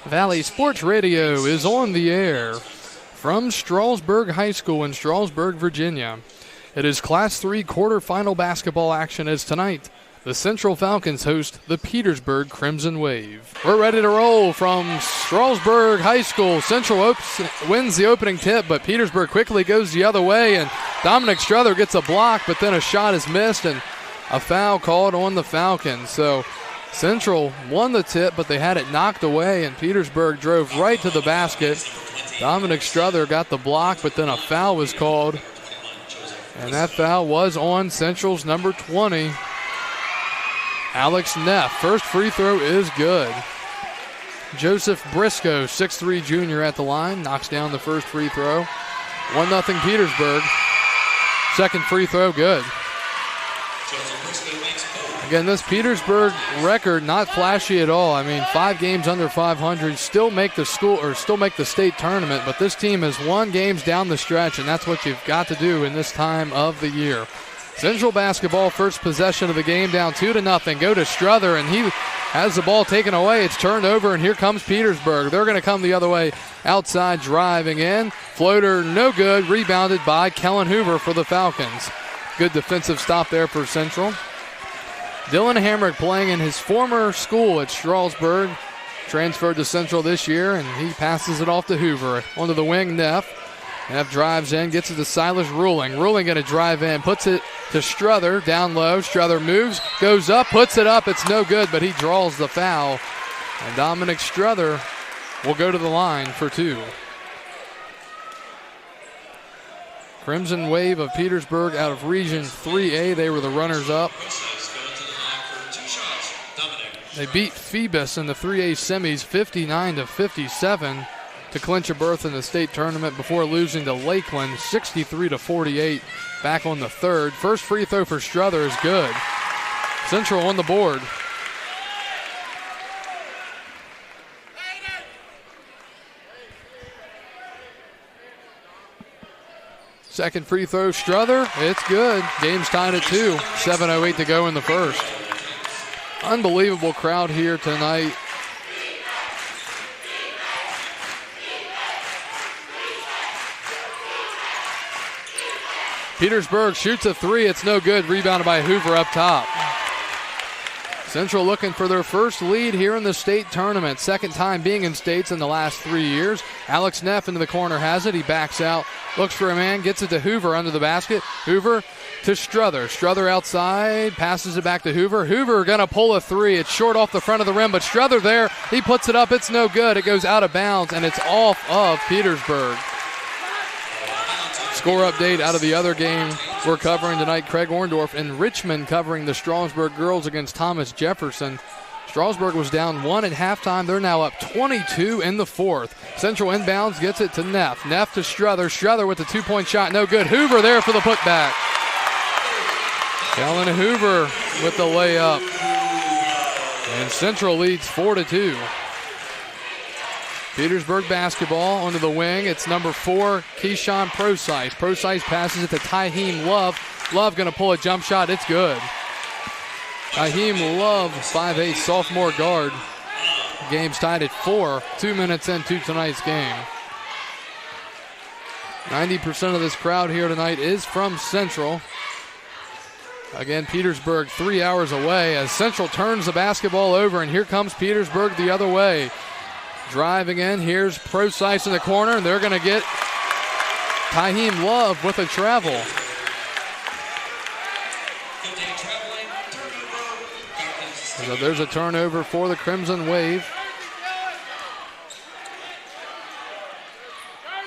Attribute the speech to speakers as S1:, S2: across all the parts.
S1: Valley Sports Radio is on the air from Strasburg High School in Strasburg, Virginia. It is Class 3 quarterfinal basketball action as tonight the Central Falcons host the Petersburg Crimson Wave. We're ready to roll from Strasburg High School. Central wins the opening tip, but Petersburg quickly goes the other way, and Dominic Struther gets a block, but then a shot is missed, and a foul called on the Falcons. So Central won the tip, but they had it knocked away, and Petersburg drove right to the basket. Dominic Struther got the block, but then a foul was called, and that foul was on Central's number 20, Alex Neff. First free throw is good. Joseph Briscoe, 6'3" junior at the line, knocks down the first free throw. 1-0 Petersburg. Second free throw, good. Again, this Petersburg record not flashy at all. I mean, 5 games under 500, still make the state tournament, but this team has won games down the stretch, and that's what you've got to do in this time of the year. Central basketball, first possession of the game, down 2-0. Go to Struther, and he has the ball taken away. It's turned over, and here comes Petersburg. They're going to come the other way, outside driving in. Floater, no good, rebounded by Kellen Hoover for the Falcons. Good defensive stop there for Central. Dylan Hamrick playing in his former school at Strasburg, transferred to Central this year, and he passes it off to Hoover. Onto the wing, Neff. Neff drives in, gets it to Silas Ruling. Ruling going to drive in, puts it to Struther, down low. Struther moves, goes up, puts it up. It's no good, but he draws the foul. And Dominic Struther will go to the line for 2. Crimson Wave of Petersburg out of Region 3A. They were the runners-up. They beat Phoebus in the 3A semis 59-57 to clinch a berth in the state tournament before losing to Lakeland 63-48 back on the third. First free throw for Struther is good. Central on the board. Second free throw, Struther. It's good. Game's tied at 2. 7:08 to go in the first. Unbelievable crowd here tonight. Petersburg shoots a 3. It's no good. Rebounded by Hoover up top. Central looking for their first lead here in the state tournament. Second time being in states in the last 3 years. Alex Neff into the corner has it. He backs out, looks for a man, gets it to Hoover under the basket. Hoover to Struther. Struther outside, passes it back to Hoover. Hoover going to pull a 3. It's short off the front of the rim, but Struther there. He puts it up. It's no good. It goes out of bounds, and it's off of Petersburg. Score update out of the other game we're covering tonight. Craig Orndorff in Richmond covering the Strasburg girls against Thomas Jefferson. Strasburg was down 1 at halftime. They're now up 22 in the fourth. Central inbounds, gets it to Neff. Neff to Struther. Struther with the 2-point shot. No good. Hoover there for the putback. Kellen Hoover with the layup. And Central leads 4-2. Petersburg basketball onto the wing. It's number 4, Keyshawn Procyse. Procyse passes it to Tyheem Love. Love going to pull a jump shot. It's good. Tyheem Love, 5'8", sophomore guard. Game's tied at 4. 2 minutes into tonight's game. 90% of this crowd here tonight is from Central. Again, Petersburg 3 hours away as Central turns the basketball over, and here comes Petersburg the other way. Driving in, here's Procyse in the corner, and they're going to get Tyheem Love with a travel. So there's a turnover for the Crimson Wave.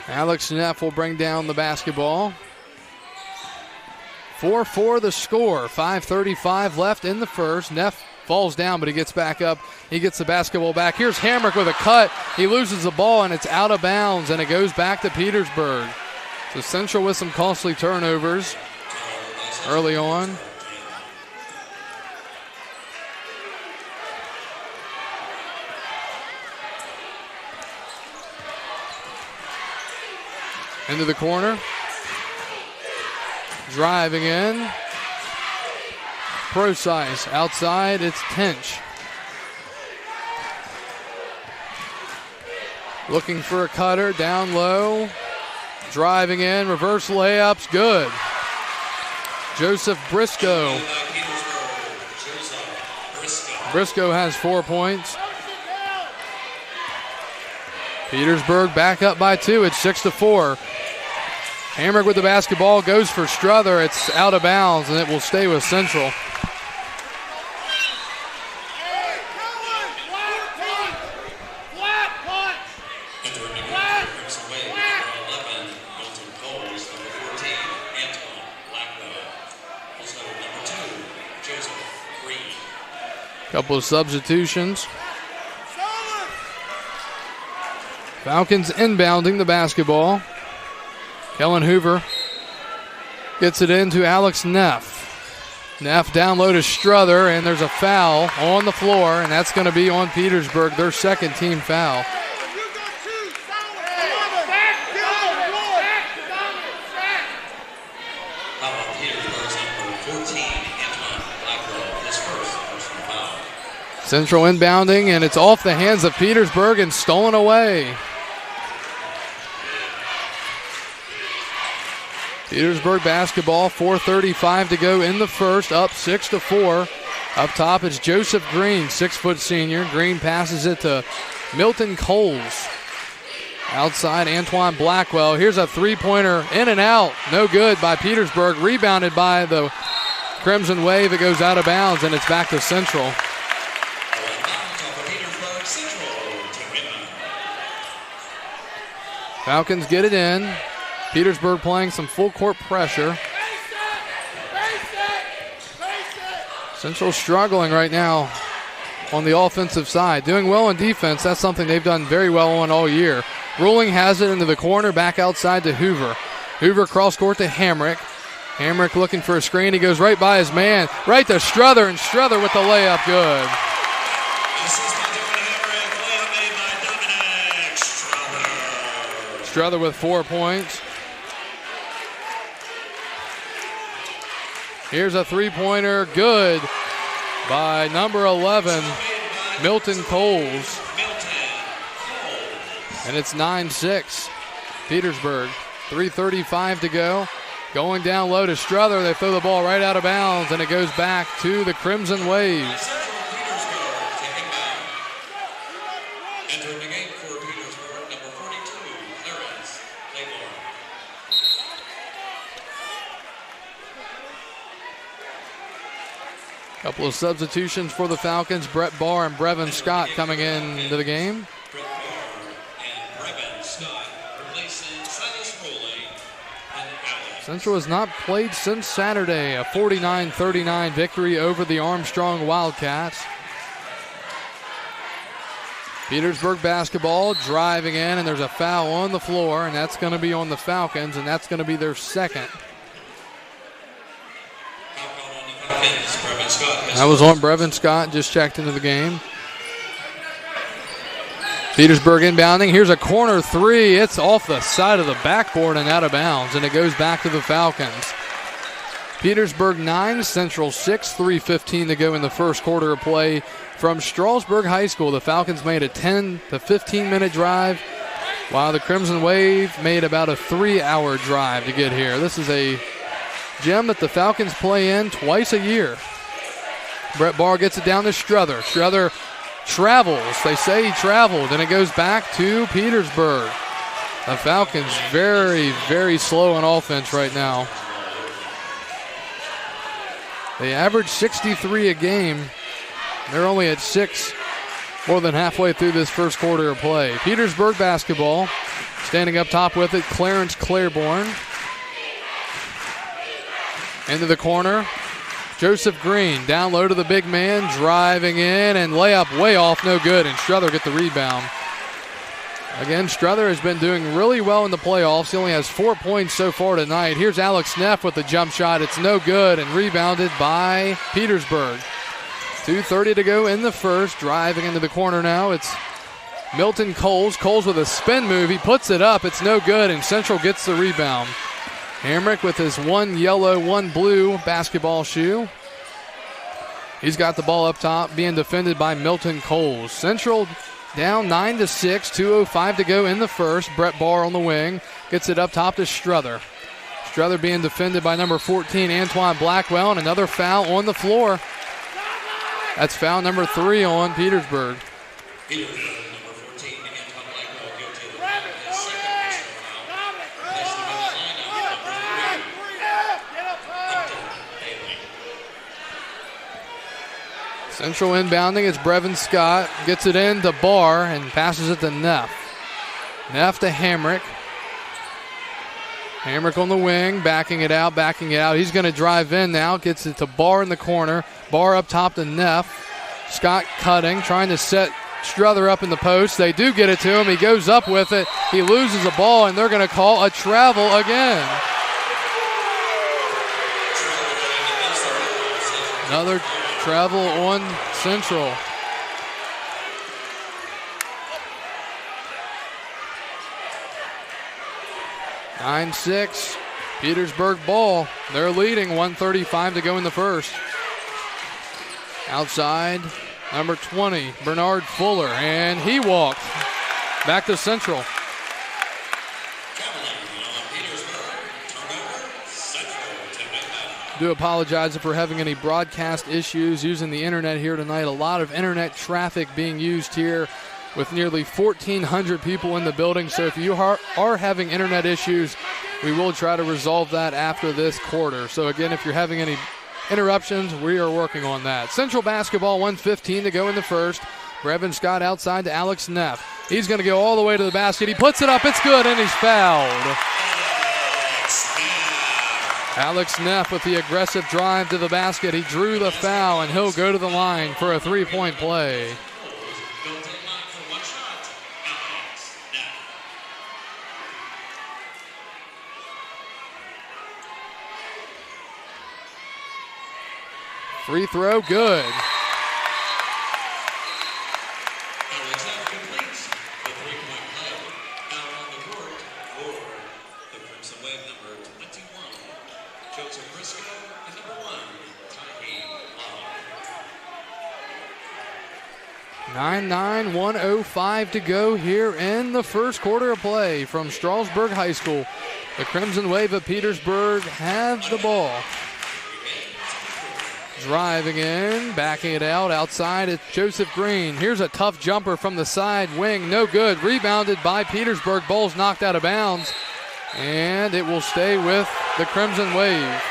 S1: Alex Neff will bring down the basketball. 4-4 the score. 5:35 left in the first. Neff falls down, but he gets back up. He gets the basketball back. Here's Hamrick with a cut. He loses the ball, and it's out of bounds, and it goes back to Petersburg. So Central with some costly turnovers early on. Into the corner. Driving in. Procyse outside. It's Tench. Looking for a cutter, down low. Driving in, reverse layups, good. Joseph Briscoe. Briscoe has 4 points. Petersburg back up by 2. It's 6-4. Hamrick with the basketball, goes for Struther. It's out of bounds, and it will stay with Central. Couple of substitutions. Falcons inbounding the basketball. Kellen Hoover gets it into Alex Neff. Neff down low to Struther, and there's a foul on the floor, and that's going to be on Petersburg, their second team foul. Central inbounding, and it's off the hands of Petersburg and stolen away. Petersburg basketball, 4:35 to go in the first, up 6-4. Up top is Joseph Green, 6-foot senior. Green passes it to Milton Coles. Outside, Antoine Blackwell. Here's a three-pointer, in and out. No good by Petersburg. Rebounded by the Crimson Wave. It goes out of bounds, and it's back to Central. Falcons get it in. Petersburg playing some full court pressure. Central struggling right now on the offensive side. Doing well on defense. That's something they've done very well on all year. Ruling has it into the corner, back outside to Hoover. Hoover cross court to Hamrick. Hamrick looking for a screen. He goes right by his man, right to Struther, and Struther with the layup, good. Struther with 4 points. Here's a three-pointer, good by number 11, Milton Coles. And it's 9-6, Petersburg. 3:35 to go. Going down low to Struther. They throw the ball right out of bounds, and it goes back to the Crimson Waves. Couple of substitutions for the Falcons. Brett Barr and Brevin Scott coming into the game.
S2: Brett Barr and Brevin Scott replacing Silas Foley and Alex.
S1: Central has not played since Saturday. A 49-39 victory over the Armstrong Wildcats. Petersburg basketball driving in, and there's a foul on the floor, and that's going to be on the Falcons, and that's going to be their second. That was on Brevin Scott, just checked into the game. Petersburg inbounding. Here's a corner three. It's off the side of the backboard and out of bounds, and it goes back to the Falcons. Petersburg 9, Central 6, 3:15 to go in the first quarter of play. From Strasburg High School, the Falcons made a 10 to 15-minute drive, while the Crimson Wave made about a 3-hour drive to get here. This is a gym that the Falcons play in twice a year. Brett Barr gets it down to Struther. Struther travels. They say he traveled, and it goes back to Petersburg. The Falcons very, very slow on offense right now. They average 63 a game. They're only at 6, more than halfway through this first quarter of play. Petersburg basketball. Standing up top with it, Clarence Claiborne. Into the corner. Joseph Green down low to the big man, driving in, and layup way off, no good, and Struther get the rebound. Again, Struther has been doing really well in the playoffs. He only has 4 points so far tonight. Here's Alex Neff with the jump shot. It's no good, and rebounded by Petersburg. 2:30 to go in the first. Driving into the corner now. It's Milton Coles. Coles with a spin move. He puts it up. It's no good, and Central gets the rebound. Hamrick with his one yellow, one blue basketball shoe. He's got the ball up top, being defended by Milton Coles. Central down 9-6, 2:05 to go in the first. Brett Barr on the wing, gets it up top to Struther. Struther being defended by number 14, Antoine Blackwell, and another foul on the floor. That's foul number 3 on Petersburg. Central inbounding, it's Brevin Scott. Gets it in to Barr and passes it to Neff. Neff to Hamrick. Hamrick on the wing, backing it out. He's going to drive in now. Gets it to Barr in the corner. Barr up top to Neff. Scott cutting, trying to set Struther up in the post. They do get it to him. He goes up with it. He loses the ball, and they're going to call a travel again. Another travel on Central. Nine 6, Petersburg ball. They're leading, 1:35 to go in the first. Outside, number 20, Bernard Fuller, and he walked back to Central. Do apologize if we're having any broadcast issues using the internet here tonight. A lot of internet traffic being used here with nearly 1,400 people in the building. So if you are having internet issues, we will try to resolve that after this quarter. So again, if you're having any interruptions, we are working on that. Central basketball, 1:15 to go in the first. Brevin Scott outside to Alex Neff. He's going to go all the way to the basket. He puts it up. It's good, and he's fouled. Alex Neff with the aggressive drive to the basket. He drew the foul, and he'll go to the line for a three-point play. Free throw, good. Nine, 1:05 to go here in the first quarter of play from Strasburg High School. The Crimson Wave of Petersburg have the ball. Driving in, backing it out. Outside, it's Joseph Green. Here's a tough jumper from the side wing. No good. Rebounded by Petersburg. Ball's knocked out of bounds. And it will stay with the Crimson Wave.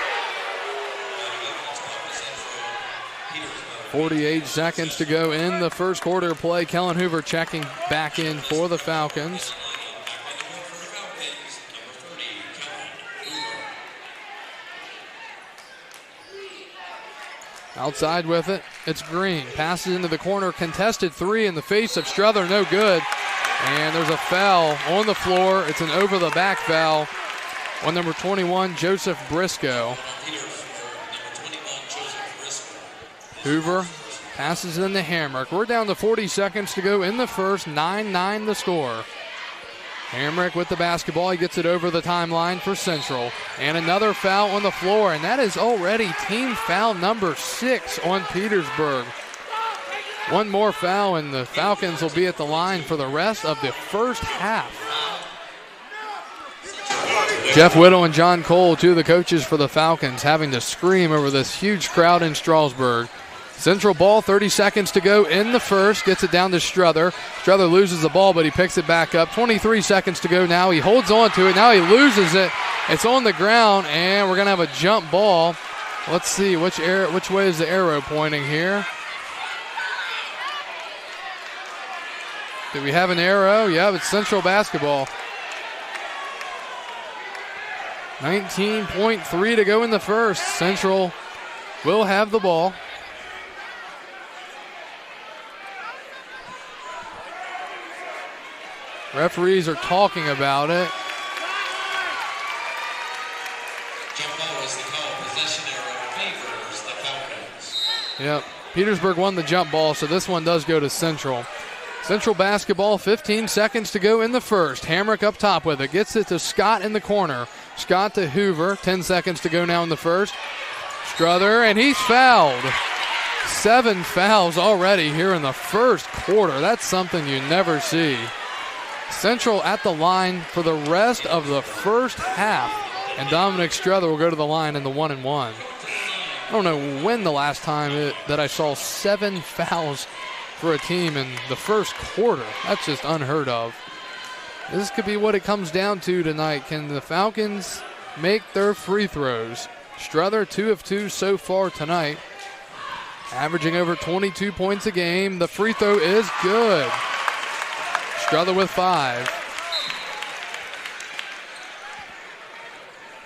S1: 48 seconds to go in the first quarter of play. Kellen Hoover checking back in for the Falcons. Outside with it, it's Green. Passes into the corner, contested three in the face of Struther, no good. And there's a foul on the floor. It's an over-the-back foul on number 21, Joseph Briscoe. Hoover passes it into Hamrick. We're down to 40 seconds to go in the first, 9-9 the score. Hamrick with the basketball. He gets it over the timeline for Central. And another foul on the floor, and that is already team foul number 6 on Petersburg. One more foul, and the Falcons will be at the line for the rest of the first half. Jeff Whittle and John Cole, two of the coaches for the Falcons, having to scream over this huge crowd in Strasburg. Central ball, 30 seconds to go in the first. Gets it down to Struther. Struther loses the ball, but he picks it back up. 23 seconds to go now. He holds on to it. Now he loses it. It's on the ground, and we're going to have a jump ball. Let's see which way is the arrow pointing here. Do we have an arrow? Yeah, it's Central basketball. 19.3 to go in the first. Central will have the ball. Referees are talking about it.
S2: Jump ball is the call. Possession arrow favors the Falcons.
S1: Yep. Petersburg won the jump ball, so this one does go to Central. Central basketball, 15 seconds to go in the first. Hamrick up top with it. Gets it to Scott in the corner. Scott to Hoover. 10 seconds to go now in the first. Struther, and he's fouled. 7 fouls already here in the first quarter. That's something you never see. Central at the line for the rest of the first half. And Dominic Struther will go to the line in the 1-and-1. I don't know when the last time that I saw 7 fouls for a team in the first quarter. That's just unheard of. This could be what it comes down to tonight. Can the Falcons make their free throws? Struther 2 of 2 so far tonight, averaging over 22 points a game. The free throw is good. Struther with 5.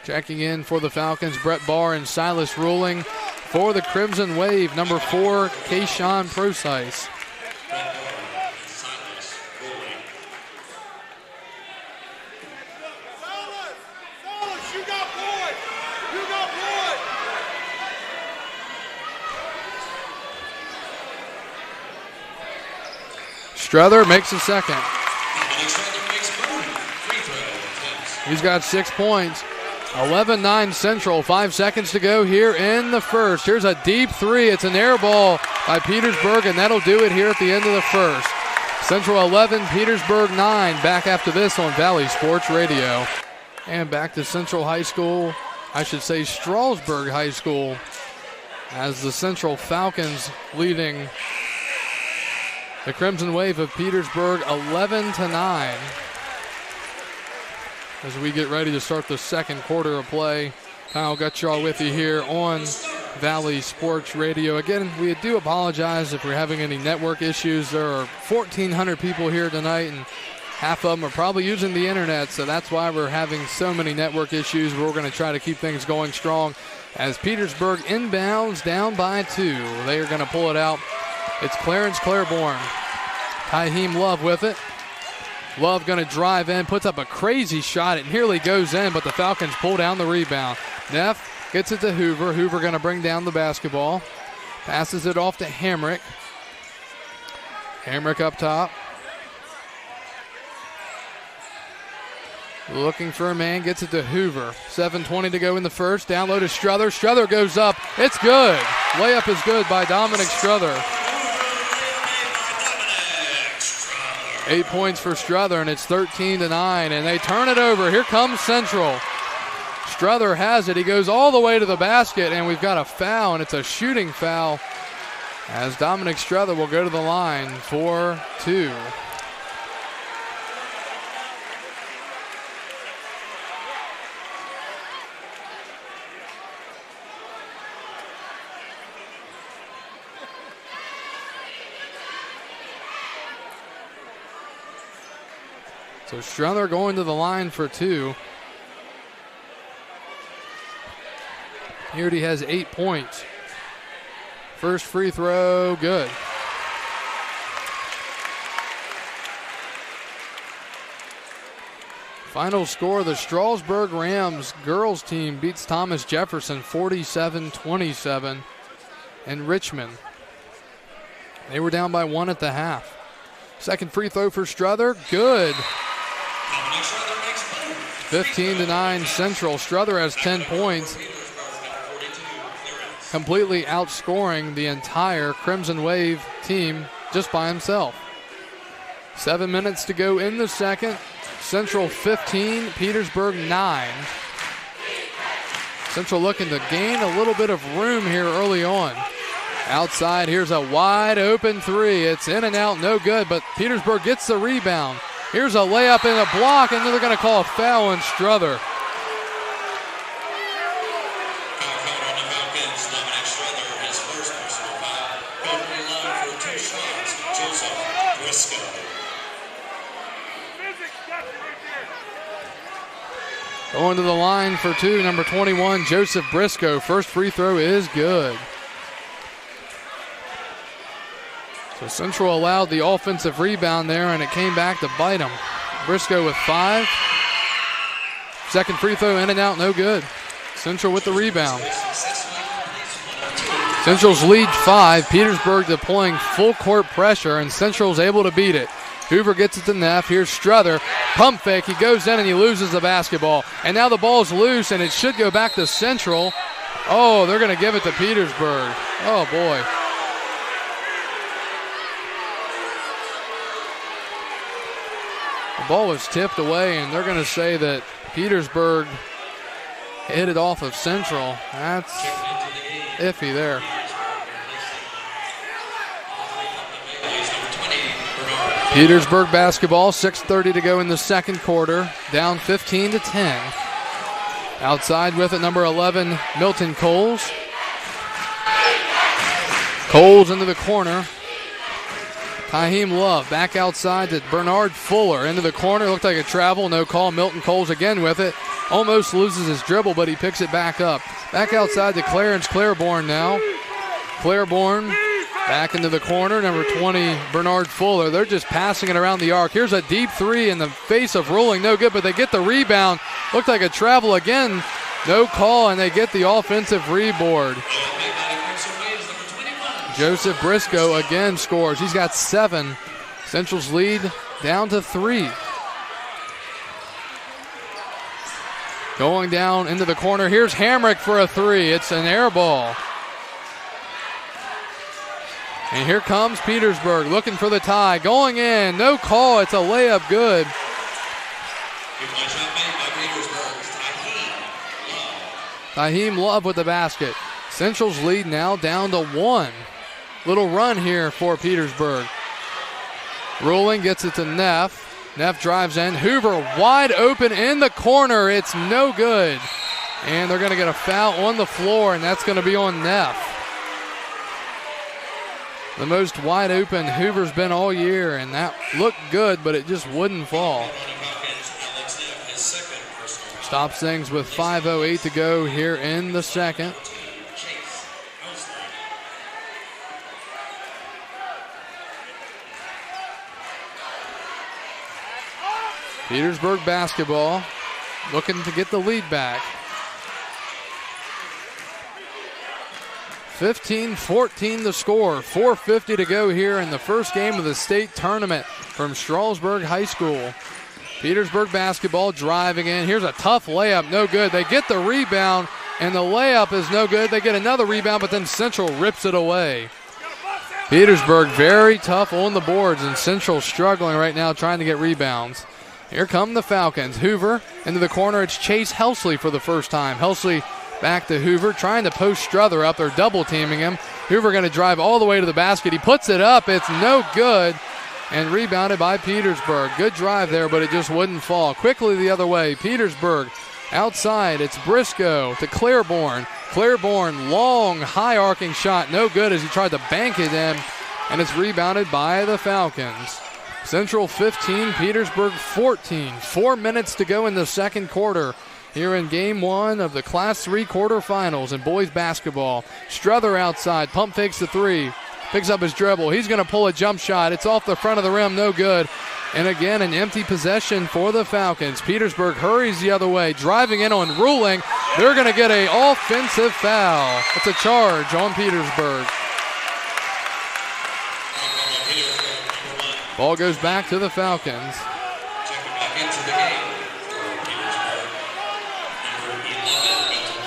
S1: Checking in for the Falcons, Brett Barr and Silas Ruling. For the Crimson Wave, number 4, Kayshawn Procyse. Struther makes a second. He's got 6 points. 11-9 Central, 5 seconds to go here in the first. Here's a deep 3. It's an air ball by Petersburg, and that'll do it here at the end of the first. Central 11, Petersburg 9. Back after this on Valley Sports Radio. And back to Central High School. I should say Strasburg High School, as the Central Falcons leading the Crimson Wave of Petersburg 11-9. As we get ready to start the second quarter of play. Kyle Gutschall with you here on Valley Sports Radio. Again, we do apologize if we're having any network issues. There are 1,400 people here tonight, and half of them are probably using the internet, so that's why we're having so many network issues. We're going to try to keep things going strong as Petersburg inbounds down by 2. They are going to pull it out. It's Clarence Claiborne. Tyheem Love with it. Love going to drive in, puts up a crazy shot. It nearly goes in, but the Falcons pull down the rebound. Neff gets it to Hoover. Hoover going to bring down the basketball. Passes it off to Hamrick. Hamrick up top. Looking for a man, gets it to Hoover. 7:20 to go in the first. Down low to Struther. Struther goes up. It's good. Layup is good by Dominic Struther. 8 points for Struther, and it's 13-9, and they turn it over. Here comes Central. Struther has it. He goes all the way to the basket, and we've got a foul, and it's a shooting foul as Dominic Struther will go to the line for 2. So Struther going to the line for 2. Here he has 8 points. First free throw, good. Final score, the Strasburg Rams girls team beats Thomas Jefferson 47-27 in Richmond. They were down by 1 at the half. Second free throw for Struther, good. 15-9 Central. Struther has 10 points, completely outscoring the entire Crimson Wave team just by himself. 7 minutes to go in the second. Central 15, Petersburg 9. Central looking to gain a little bit of room here early on. Outside, here's a wide open 3. It's in and out, no good, but Petersburg gets the rebound. Here's a layup and a block, and they're going to call a foul on Struther. Going to the line for 2, number 21, Joseph Briscoe. First free throw is good. So Central allowed the offensive rebound there, and it came back to bite them. Briscoe with 5. Second free throw in and out, no good. Central with the rebound. Central's lead 5. Petersburg deploying full court pressure, and Central's able to beat it. Hoover gets it to Neff. Here's Struther. Pump fake. He goes in and he loses the basketball. And now the ball's loose, and it should go back to Central. Oh, they're going to give it to Petersburg. Oh, boy. The ball was tipped away, and they're going to say that Petersburg hit it off of Central. That's iffy there. Petersburg basketball, 6:30 to go in the second quarter, down 15-10. Outside with it, number 11, Milton Coles. Coles into the corner. Taheem Love back outside to Bernard Fuller. Into the corner, looked like a travel, no call. Milton Coles again with it. Almost loses his dribble, but he picks it back up. Back outside to Clarence Claiborne now. Claiborne back into the corner, number 20, Bernard Fuller. They're just passing it around the arc. Here's a deep three in the face of Ruling, no good, but they get the rebound. Looked like a travel again, no call, and they get the offensive rebound. Joseph Briscoe again scores. He's got 7. Central's lead down to 3. Going down into the corner. Here's Hamrick for a 3. It's an air ball. And here comes Petersburg looking for the tie. Going in. No call. It's a layup good. Taheem Love with the basket. Central's lead now down to 1. Little run here for Petersburg. Ruling gets it to Neff. Neff drives in. Hoover wide open in the corner. It's no good. And they're going to get a foul on the floor, and that's going to be on Neff. The most wide open Hoover's been all year, and that looked good, but it just wouldn't fall. Stops things with 5:08 to go here in the second. Petersburg basketball looking to get the lead back. 15-14 the score. 4:50 to go here in the first game of the state tournament from Strasburg High School. Petersburg basketball driving in. Here's a tough layup, no good. They get the rebound, and the layup is no good. They get another rebound, but then Central rips it away. Petersburg very tough on the boards, and Central struggling right now trying to get rebounds. Here come the Falcons. Hoover into the corner. It's Chase Helsley for the first time. Helsley back to Hoover, trying to post Struther up. They're double teaming him. Hoover going to drive all the way to the basket. He puts it up. It's no good. And rebounded by Petersburg. Good drive there, but it just wouldn't fall. Quickly the other way. Petersburg outside. It's Briscoe to Claiborne. Claiborne, long, high arcing shot. No good as he tried to bank it in. And it's rebounded by the Falcons. Central 15, Petersburg 14. 4 minutes to go in the second quarter here in game 1 of the Class 3 quarterfinals in boys basketball. Struther outside, pump fakes the 3, picks up his dribble. He's going to pull a jump shot. It's off the front of the rim, no good. And again, an empty possession for the Falcons. Petersburg hurries the other way, driving in on Ruling. They're going to get an offensive foul. It's a charge on Petersburg. Ball goes back to the Falcons.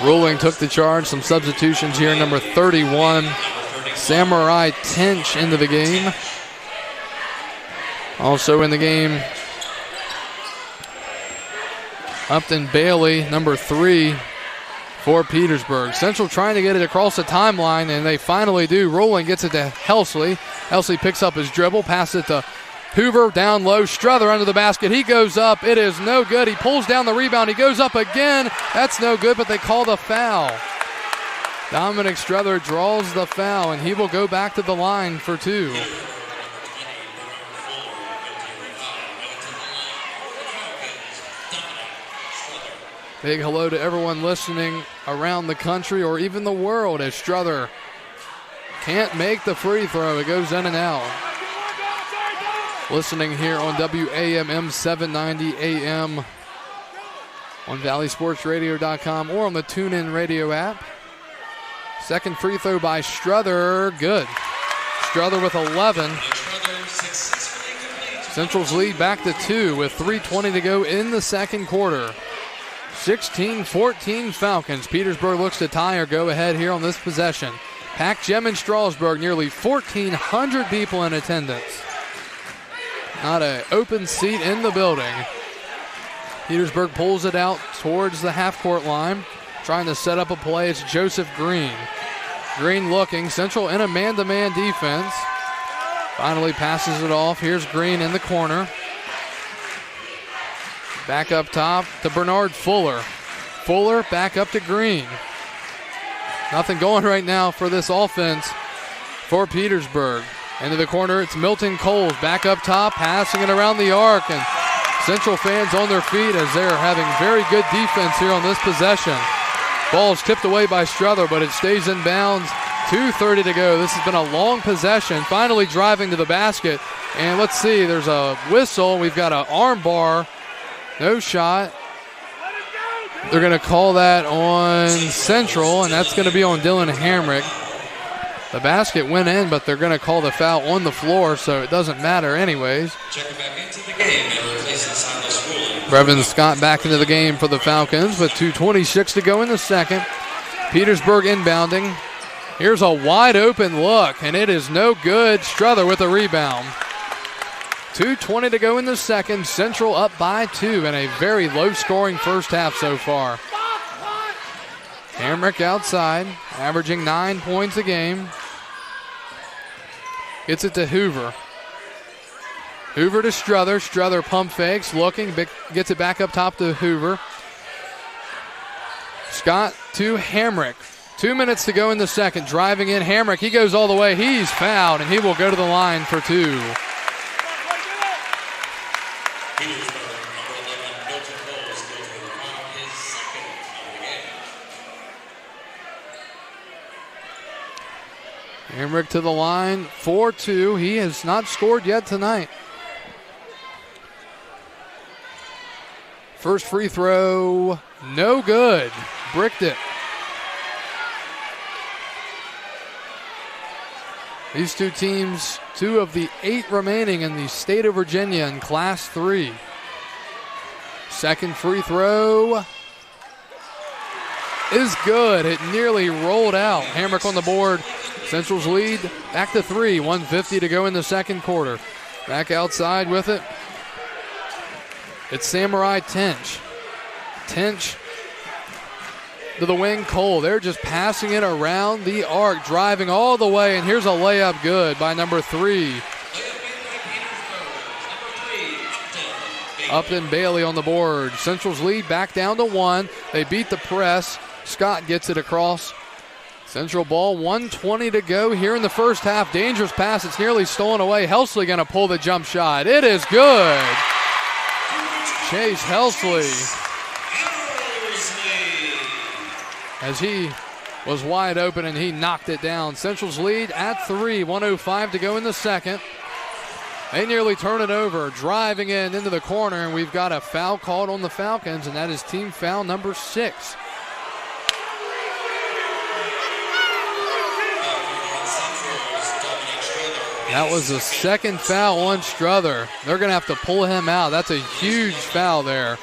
S1: Ruling took the charge. Some substitutions here. Number 31, Samurai Tench into the game. Also in the game, Upton Bailey, number 3 for Petersburg. Central trying to get it across the timeline, and they finally do. Ruling gets it to Helsley. Helsley picks up his dribble, passes it to Hoover down low. Struther under the basket. He goes up. It is no good. He pulls down the rebound. He goes up again. That's no good, but they call the foul. Dominic Struther draws the foul, and he will go back to the line for 2. Big hello to everyone listening around the country or even the world as Struther can't make the free throw. It goes in and out. Listening here on WAMM 790 AM on ValleySportsRadio.com or on the TuneIn Radio app. Second free throw by Struther. Good. Struther with 11. Central's lead back to 2 with 3:20 to go in the second quarter. 16-14 Falcons. Petersburg looks to tie or go ahead here on this possession. Packed gym in Strasburg, nearly 1,400 people in attendance. Not an open seat in the building. Petersburg pulls it out towards the half-court line, trying to set up a play. It's Joseph Green. Green looking. Central in a man-to-man defense. Finally passes it off. Here's Green in the corner. Back up top to Bernard Fuller. Fuller back up to Green. Nothing going right now for this offense for Petersburg. Into the corner, it's Milton Coles back up top, passing it around the arc, and Central fans on their feet as they're having very good defense here on this possession. Ball's tipped away by Struther, but it stays in bounds. 2:30 to go. This has been a long possession. Finally driving to the basket, and let's see, there's a whistle. We've got an arm bar. No shot. They're going to call that on Central, and that's going to be on Dylan Hamrick. The basket went in, but they're going to call the foul on the floor, so it doesn't matter anyways.
S2: Checking back into the game and replacing Silas Rowley.
S1: Brevin Scott back into the game for the Falcons with 2:26 to go in the second. Petersburg inbounding. Here's a wide open look, and it is no good. Struther with a rebound. 2:20 to go in the second. Central up by 2 in a very low-scoring first half so far. Hamrick outside, averaging 9 points a game. Gets it to Hoover. Hoover to Struther. Struther pump fakes, looking, gets it back up top to Hoover. Scott to Hamrick. 2 minutes to go in the second. Driving in Hamrick. He goes all the way. He's fouled, and he will go to the line for 2. Hamrick to the line for 2. He has not scored yet tonight. First free throw, no good. Bricked it. These two teams, 2 of the 8 remaining in the state of Virginia in Class 3. Second free throw is good. It nearly rolled out. Hamrick on the board. Central's lead back to 3. 1:50 to go in the second quarter. Back outside with it. It's Samurai Tench. Tench to the wing, Cole. They're just passing it around the arc, driving all the way, and here's a layup good by number 3. Upton Bailey on the board. Central's lead back down to 1. They beat the press. Scott gets it across. Central ball, 1:20 to go here in the first half. Dangerous pass. It's nearly stolen away. Helsley going to pull the jump shot. It is good. Chase Helsley. As he was wide open and he knocked it down. Central's lead at 3. 1:05 to go in the second. They nearly turn it over. Driving in into the corner, and we've got a foul called on the Falcons, and that is team foul number 6. That was the second foul on Struther. They're going to have to pull him out. That's a huge foul there.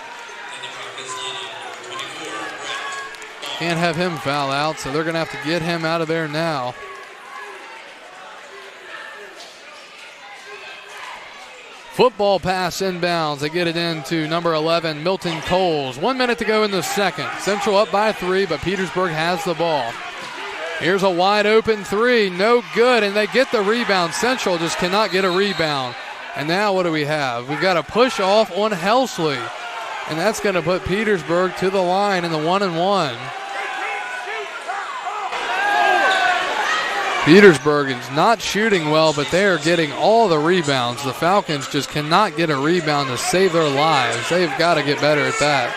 S1: Can't have him foul out, so they're going to have to get him out of there now. Football pass inbounds. They get it into number 11, Milton Coles. 1 minute to go in the second. Central up by 3, but Petersburg has the ball. Here's a wide open 3, no good, and they get the rebound. Central just cannot get a rebound. And now what do we have? We've got a push off on Helsley, and that's going to put Petersburg to the line in the 1-and-1. Petersburg is not shooting well, but they are getting all the rebounds. The Falcons just cannot get a rebound to save their lives. They've got to get better at that.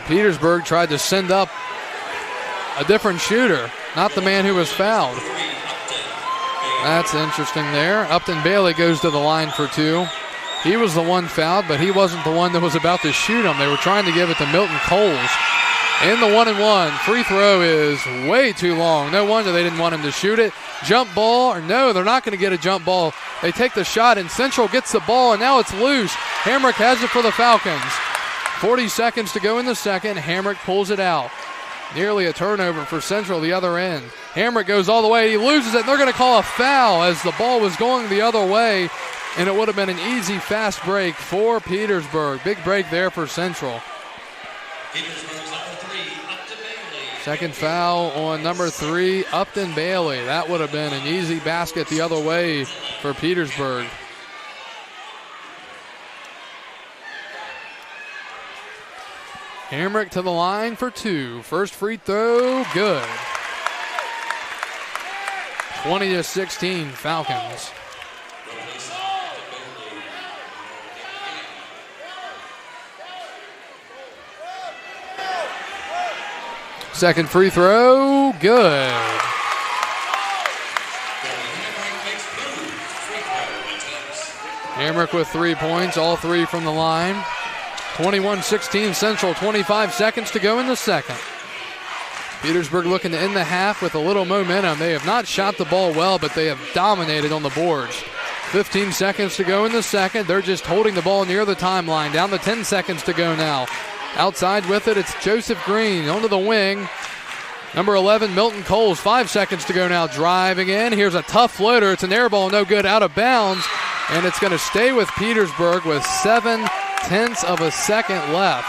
S1: Petersburg tried to send up a different shooter, not the man who was fouled. That's interesting there. Upton Bailey goes to the line for 2. He was the one fouled, but he wasn't the one that was about to shoot him. They were trying to give it to Milton Coles. In the 1-and-1, free throw is way too long. No wonder they didn't want him to shoot it. Jump ball, or no, they're not going to get a jump ball. They take the shot, and Central gets the ball, and now it's loose. Hamrick has it for the Falcons. 40 seconds to go in the second. Hamrick pulls it out. Nearly a turnover for Central the other end. Hamrick goes all the way. He loses it, and they're going to call a foul as the ball was going the other way, and it would have been an easy, fast break for Petersburg. Big break there for Central.
S2: Petersburg's number 3, Upton Bailey.
S1: Second foul on number 3, Upton Bailey. That would have been an easy basket the other way for Petersburg. Hamrick to the line for 2. First free throw, good. 20-16 Falcons. Second free throw, good. Hamrick with 3 points, all 3 from the line. 21-16 Central, 25 seconds to go in the second. Petersburg looking to end the half with a little momentum. They have not shot the ball well, but they have dominated on the boards. 15 seconds to go in the second. They're just holding the ball near the timeline. Down to 10 seconds to go now. Outside with it, it's Joseph Green onto the wing. Number 11, Milton Coles, 5 seconds to go now. Driving in. Here's a tough floater. It's an air ball, no good, out of bounds. And it's going to stay with Petersburg with 7/10 of a second left.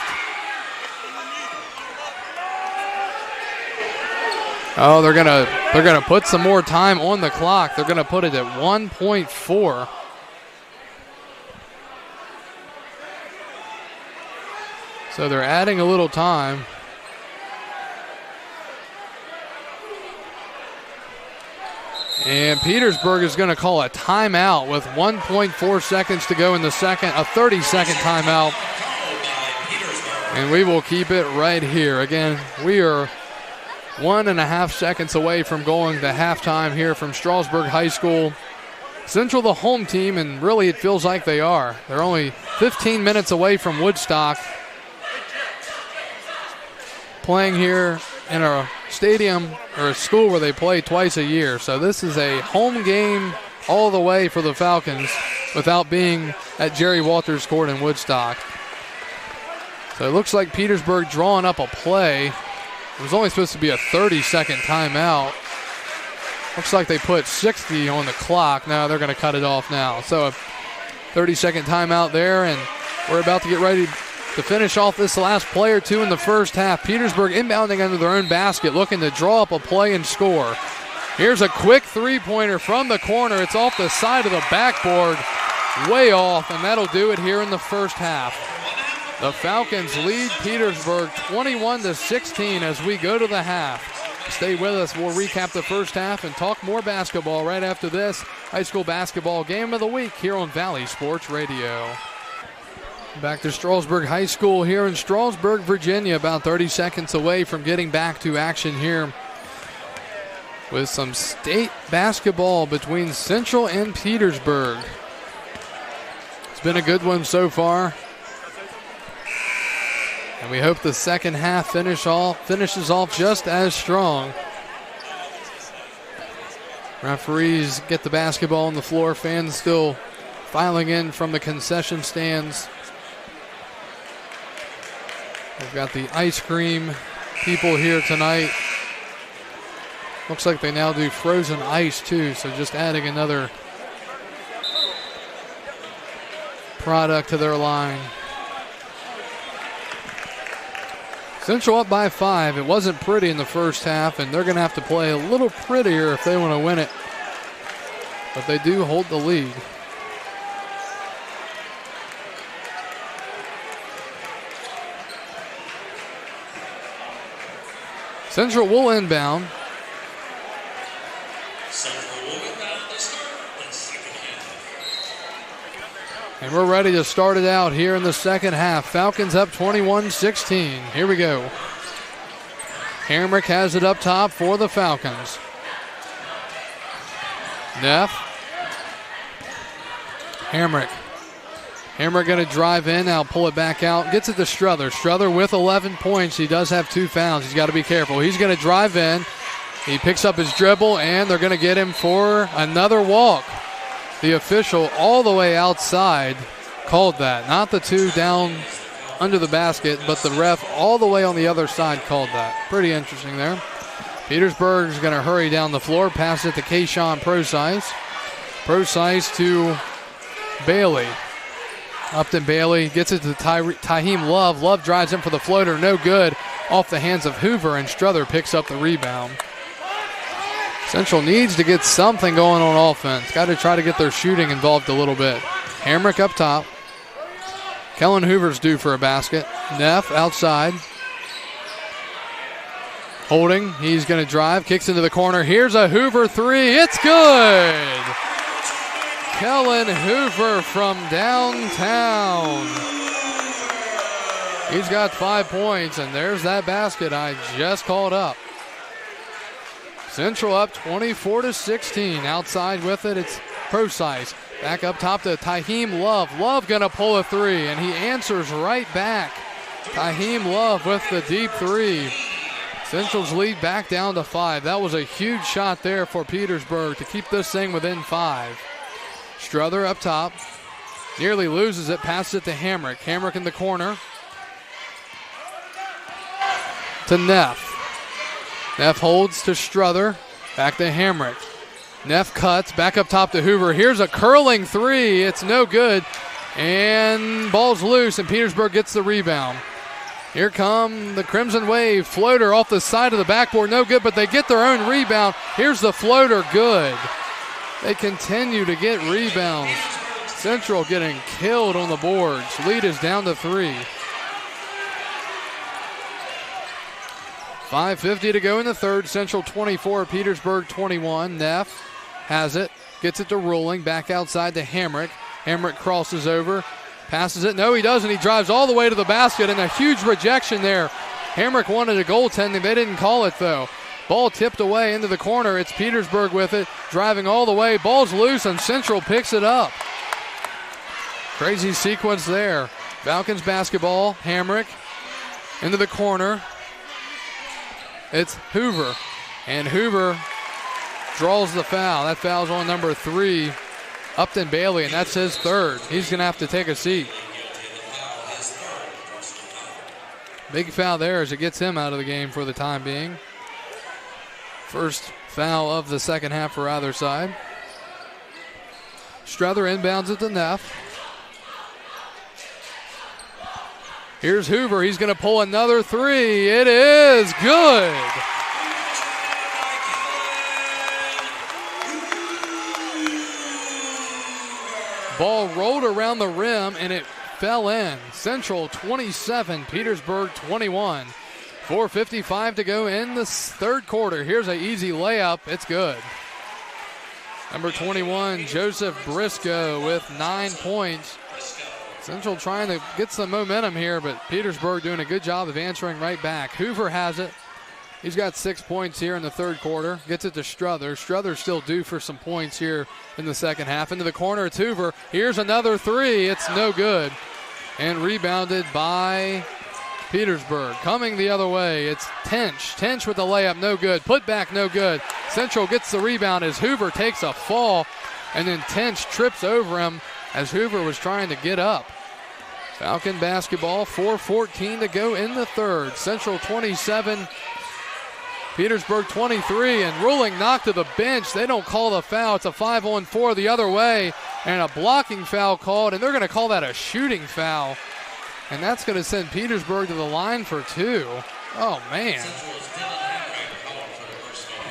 S1: Oh, they're gonna put some more time on the clock. They're gonna put it at 1.4. So they're adding a little time. And Petersburg is going to call a timeout with 1.4 seconds to go in the second, a 30-second timeout. And we will keep it right here. Again, we are 1.5 seconds away from going to halftime here from Strasburg High School. Central the home team, and really it feels like they are. They're only 15 minutes away from Woodstock, playing here in a stadium or a school where they play twice a year. So this is a home game all the way for the Falcons without being at Jerry Walters Court in Woodstock. So it looks like Petersburg drawing up a play. It was only supposed to be a 30-second timeout. Looks like they put 60 on the clock. Now they're going to cut it off now. So a 30-second timeout there, and we're about to get ready to finish off this last play or two in the first half. Petersburg inbounding under their own basket, looking to draw up a play and score. Here's a quick three-pointer from the corner. It's off the side of the backboard, way off, and that'll do it here in the first half. The Falcons lead Petersburg 21-16 as we go to the half. Stay with us. We'll recap the first half and talk more basketball right after this high school basketball game of the week here on Valley Sports Radio. Back to Strasburg High School here in Strasburg, Virginia, about 30 seconds away from getting back to action here with some state basketball between Central and Petersburg. It's been a good one so far, and we hope the second half finishes off just as strong. Referees get the basketball on the floor. Fans still filing in from the concession stands. We've got the ice cream people here tonight. Looks like they now do frozen ice too, so just adding another product to their line. Central up by 5. It wasn't pretty in the first half, and they're going to have to play a little prettier if they want to win it. But they do hold the lead. Central will inbound.
S2: Central will inbound to start the second half.
S1: And we're ready to start it out here in the second half. Falcons up 21-16. Here we go. Hamrick has it up top for the Falcons. Neff. Hamrick. Hamrick going to drive in, now pull it back out. Gets it to Struther. Struther with 11 points. He does have 2 fouls. He's got to be careful. He's going to drive in. He picks up his dribble, and they're going to get him for another walk. The official all the way outside called that. Not the 2 down under the basket, but the ref all the way on the other side called that. Pretty interesting there. Petersburg's going to hurry down the floor, pass it to Kayshawn Procyse. Procyse to Bailey. Upton Bailey gets it to Taheem Love. Love drives in for the floater, no good. Off the hands of Hoover, and Struther picks up the rebound. Central needs to get something going on offense. Got to try to get their shooting involved a little bit. Hamrick up top. Kellen Hoover's due for a basket. Neff outside. Holding, he's going to drive, kicks into the corner. Here's a Hoover three, it's good! Kellen Hoover from downtown. He's got 5 points, and there's that basket I just called up. Central up 24-16. Outside with it, it's Procyse. Back up top to Taheem Love. Love going to pull a three, and he answers right back. Taheem Love with the deep three. Central's lead back down to 5. That was a huge shot there for Petersburg to keep this thing within 5. Struther up top. Nearly loses it, passes it to Hamrick. Hamrick in the corner. To Neff. Neff holds to Struther. Back to Hamrick. Neff cuts, back up top to Hoover. Here's a curling three. It's no good. And ball's loose, and Petersburg gets the rebound. Here come the Crimson Wave. Floater off the side of the backboard. No good, but they get their own rebound. Here's the floater, good. They continue to get rebounds. Central getting killed on the boards. Lead is down to 3. 5:50 to go in the third. Central 24, Petersburg 21. Neff has it, gets it to Ruling, back outside to Hamrick. Hamrick crosses over, passes it. No, he doesn't. He drives all the way to the basket, and a huge rejection there. Hamrick wanted a goaltending. They didn't call it, though. Ball tipped away into the corner. It's Petersburg with it, driving all the way. Ball's loose, and Central picks it up. Crazy sequence there. Falcons basketball. Hamrick into the corner. It's Hoover, and Hoover draws the foul. That foul's on number 3, Upton Bailey, and that's his third. He's going to have to take a seat. Big foul there as it gets him out of the game for the time being. First foul of the second half for either side. Struther inbounds it to Neff. Here's Hoover. He's going to pull another three. It is good. Ball rolled around the rim, and it fell in. Central 27, Petersburg 21. 4:55 to go in the third quarter. Here's an easy layup. It's good. Number 21, Joseph Briscoe with 9 points. Central trying to get some momentum here, but Petersburg doing a good job of answering right back. Hoover has it. He's got 6 points here in the third quarter. Gets it to Struther. Struther's still due for some points here in the second half. Into the corner, it's Hoover. Here's another three. It's no good. And rebounded by Petersburg. Coming the other way, it's Tench. Tench with the layup, no good. Put back, no good. Central gets the rebound as Hoover takes a fall, and then Tench trips over him as Hoover was trying to get up. Falcon basketball, 4:14 to go in the third. Central 27, Petersburg 23, and Ruling knocked to the bench. They don't call the foul. It's a 5-on-4 the other way, and a blocking foul called, and they're going to call that a shooting foul. And that's going to send Petersburg to the line for 2. Oh, man.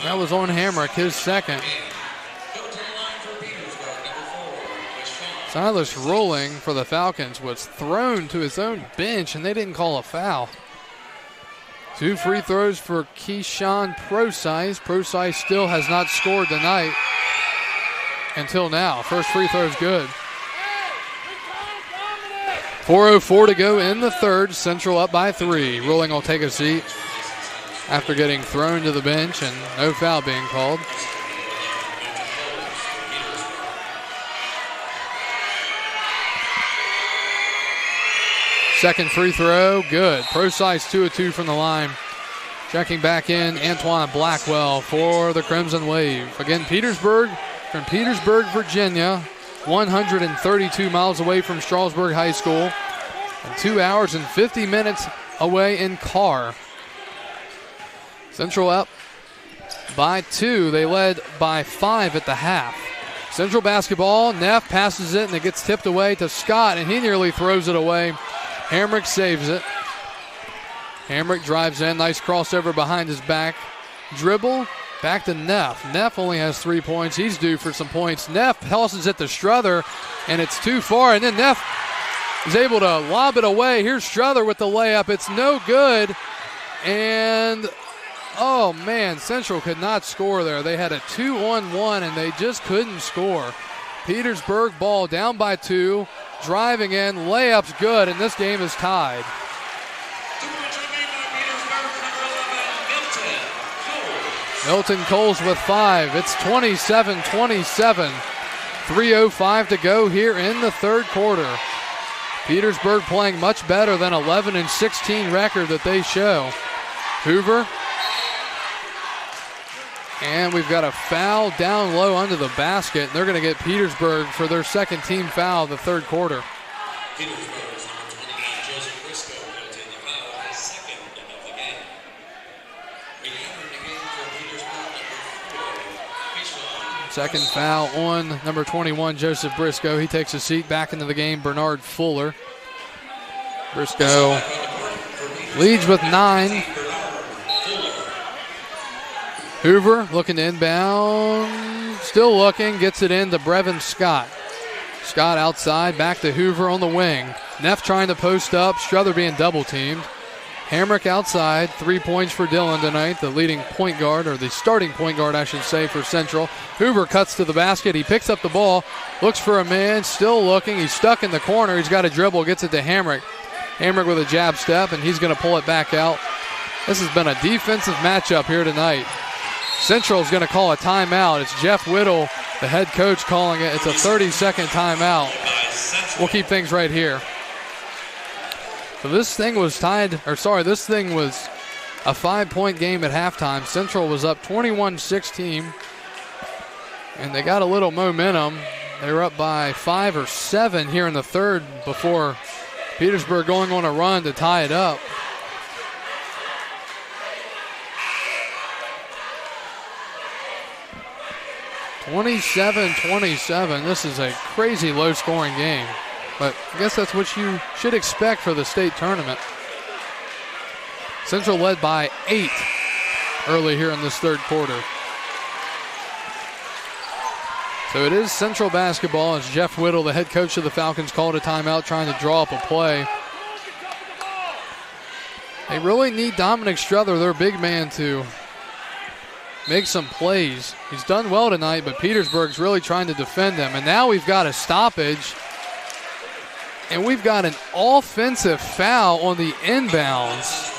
S1: That was on Hamrick, his second. Silas Ruling for the Falcons was thrown to his own bench, and they didn't call a foul. 2 free throws for Keyshawn Procyse. Procyse still has not scored tonight until now. First free throw is good. 4:04 to go in the third. Central up by 3. Ruling will take a seat after getting thrown to the bench and no foul being called. Second free throw, good. Procyse 2 of 2 from the line. Checking back in, Antoine Blackwell for the Crimson Wave. Again, Petersburg, from Petersburg, Virginia, 132 miles away from Strasburg High School, and 2 hours and 50 minutes away in car. Central up by 2. They led by 5 at the half. Central basketball, Neff passes it, and it gets tipped away to Scott, and he nearly throws it away. Hamrick saves it. Hamrick drives in, nice crossover behind his back. Dribble, back to Neff. Neff only has 3 points. He's due for some points. Neff tosses it to Struther, and it's too far, and then Neff is able to lob it away. Here's Struther with the layup. It's no good, and oh, man, Central could not score there. They had a 2-on-1, and they just couldn't score. Petersburg ball down by 2, driving in, layup's good, and this game is tied. Milton Coles with 5. It's 27-27. 3:05 to go here in the third quarter. Petersburg playing much better than 11-16 record that they show. Hoover. And we've got a foul down low under the basket. They're going to get Petersburg for their second team foul of the third quarter.
S2: Petersburg's number 29, Joseph Briscoe, will take the foul, his second of the game. Re-entering the game for Petersburg, number 4,
S1: Second foul on number 21, Joseph Briscoe. He takes a seat. Back into the game, Bernard Fuller. Briscoe leads with 9. Hoover looking to inbound, still looking, gets it in to Brevin Scott. Scott outside, back to Hoover on the wing. Neff trying to post up, Struther being double teamed. Hamrick outside, 3 points for Dillon tonight, the leading point guard, or the starting point guard, I should say, for Central. Hoover cuts to the basket, he picks up the ball, looks for a man, still looking, he's stuck in the corner, he's got a dribble, gets it to Hamrick. Hamrick with a jab step, and he's going to pull it back out. This has been a defensive matchup here tonight. Central is going to call a timeout. It's Jeff Whittle, the head coach, calling it. It's a 30-second timeout. We'll keep things right here. So this thing was this thing was a 5-point game at halftime. Central was up 21-16, and they got a little momentum. They were up by 5 or 7 here in the third before Petersburg going on a run to tie it up. (27-27). This is a crazy low-scoring game, but I guess that's what you should expect for the state tournament. Central led by 8 early here in this third quarter. So it is Central basketball as Jeff Whittle, the head coach of the Falcons, called a timeout trying to draw up a play. They really need Dominic Struther, their big man, to make some plays. He's done well tonight, but Petersburg's really trying to defend him. And now we've got a stoppage, and we've got an offensive foul on the inbounds.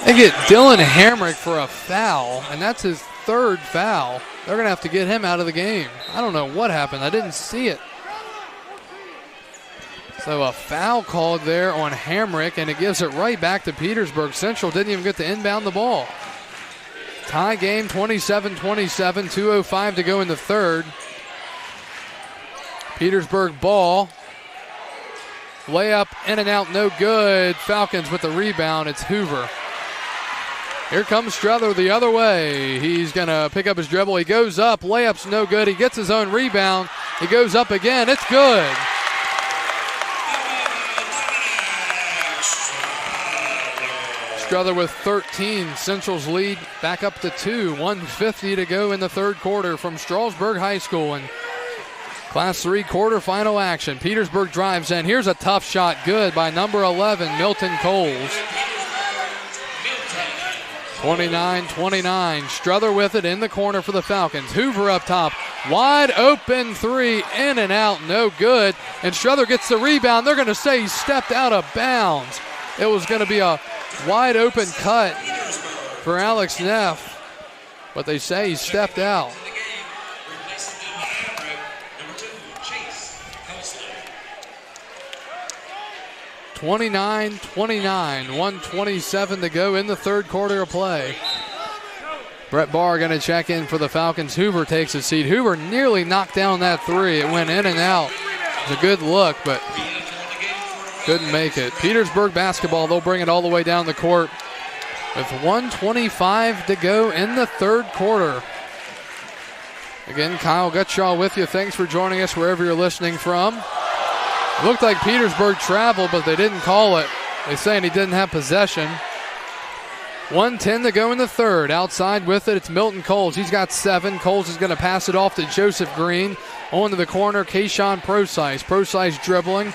S1: They get Dylan Hamrick for a foul, and that's his third foul. They're going to have to get him out of the game. I don't know what happened. I didn't see it. So a foul called there on Hamrick, and it gives it right back to Petersburg. Central didn't even get to inbound the ball. Tie game, 27-27, 2:05 to go in the third. Petersburg ball. Layup in and out, no good. Falcons with the rebound. It's Hoover. Here comes Struther the other way. He's going to pick up his dribble. He goes up. Layup's no good. He gets his own rebound. He goes up again. It's good. Struther with 13. Central's lead back up to 2. 1:50 to go in the third quarter from Strasburg High School. And Class 3 quarterfinal action. Petersburg drives in. Here's a tough shot. Good by number 11, Milton Coles. 29-29. Struther with it in the corner for the Falcons. Hoover up top. Wide open three. In and out. No good. And Struther gets the rebound. They're going to say he stepped out of bounds. It was going to be a wide open cut for Alex Neff, but they say he stepped out. 29-29, 1:27 to go in the third quarter of play. Brett Barr going to check in for the Falcons. Hoover takes a seat. Hoover nearly knocked down that three. It went in and out. It was a good look, but couldn't make it. Petersburg basketball, they'll bring it all the way down the court. with 1:25 to go in the third quarter. Again, Kyle Gutshaw with you. Thanks for joining us wherever you're listening from. It looked like Petersburg traveled, but they didn't call it. They're saying he didn't have possession. 1:10 to go in the third. Outside with it, it's Milton Coles. He's got 7. Coles is going to pass it off to Joseph Green. On to the corner, Kayshawn Procyse. Procyse dribbling.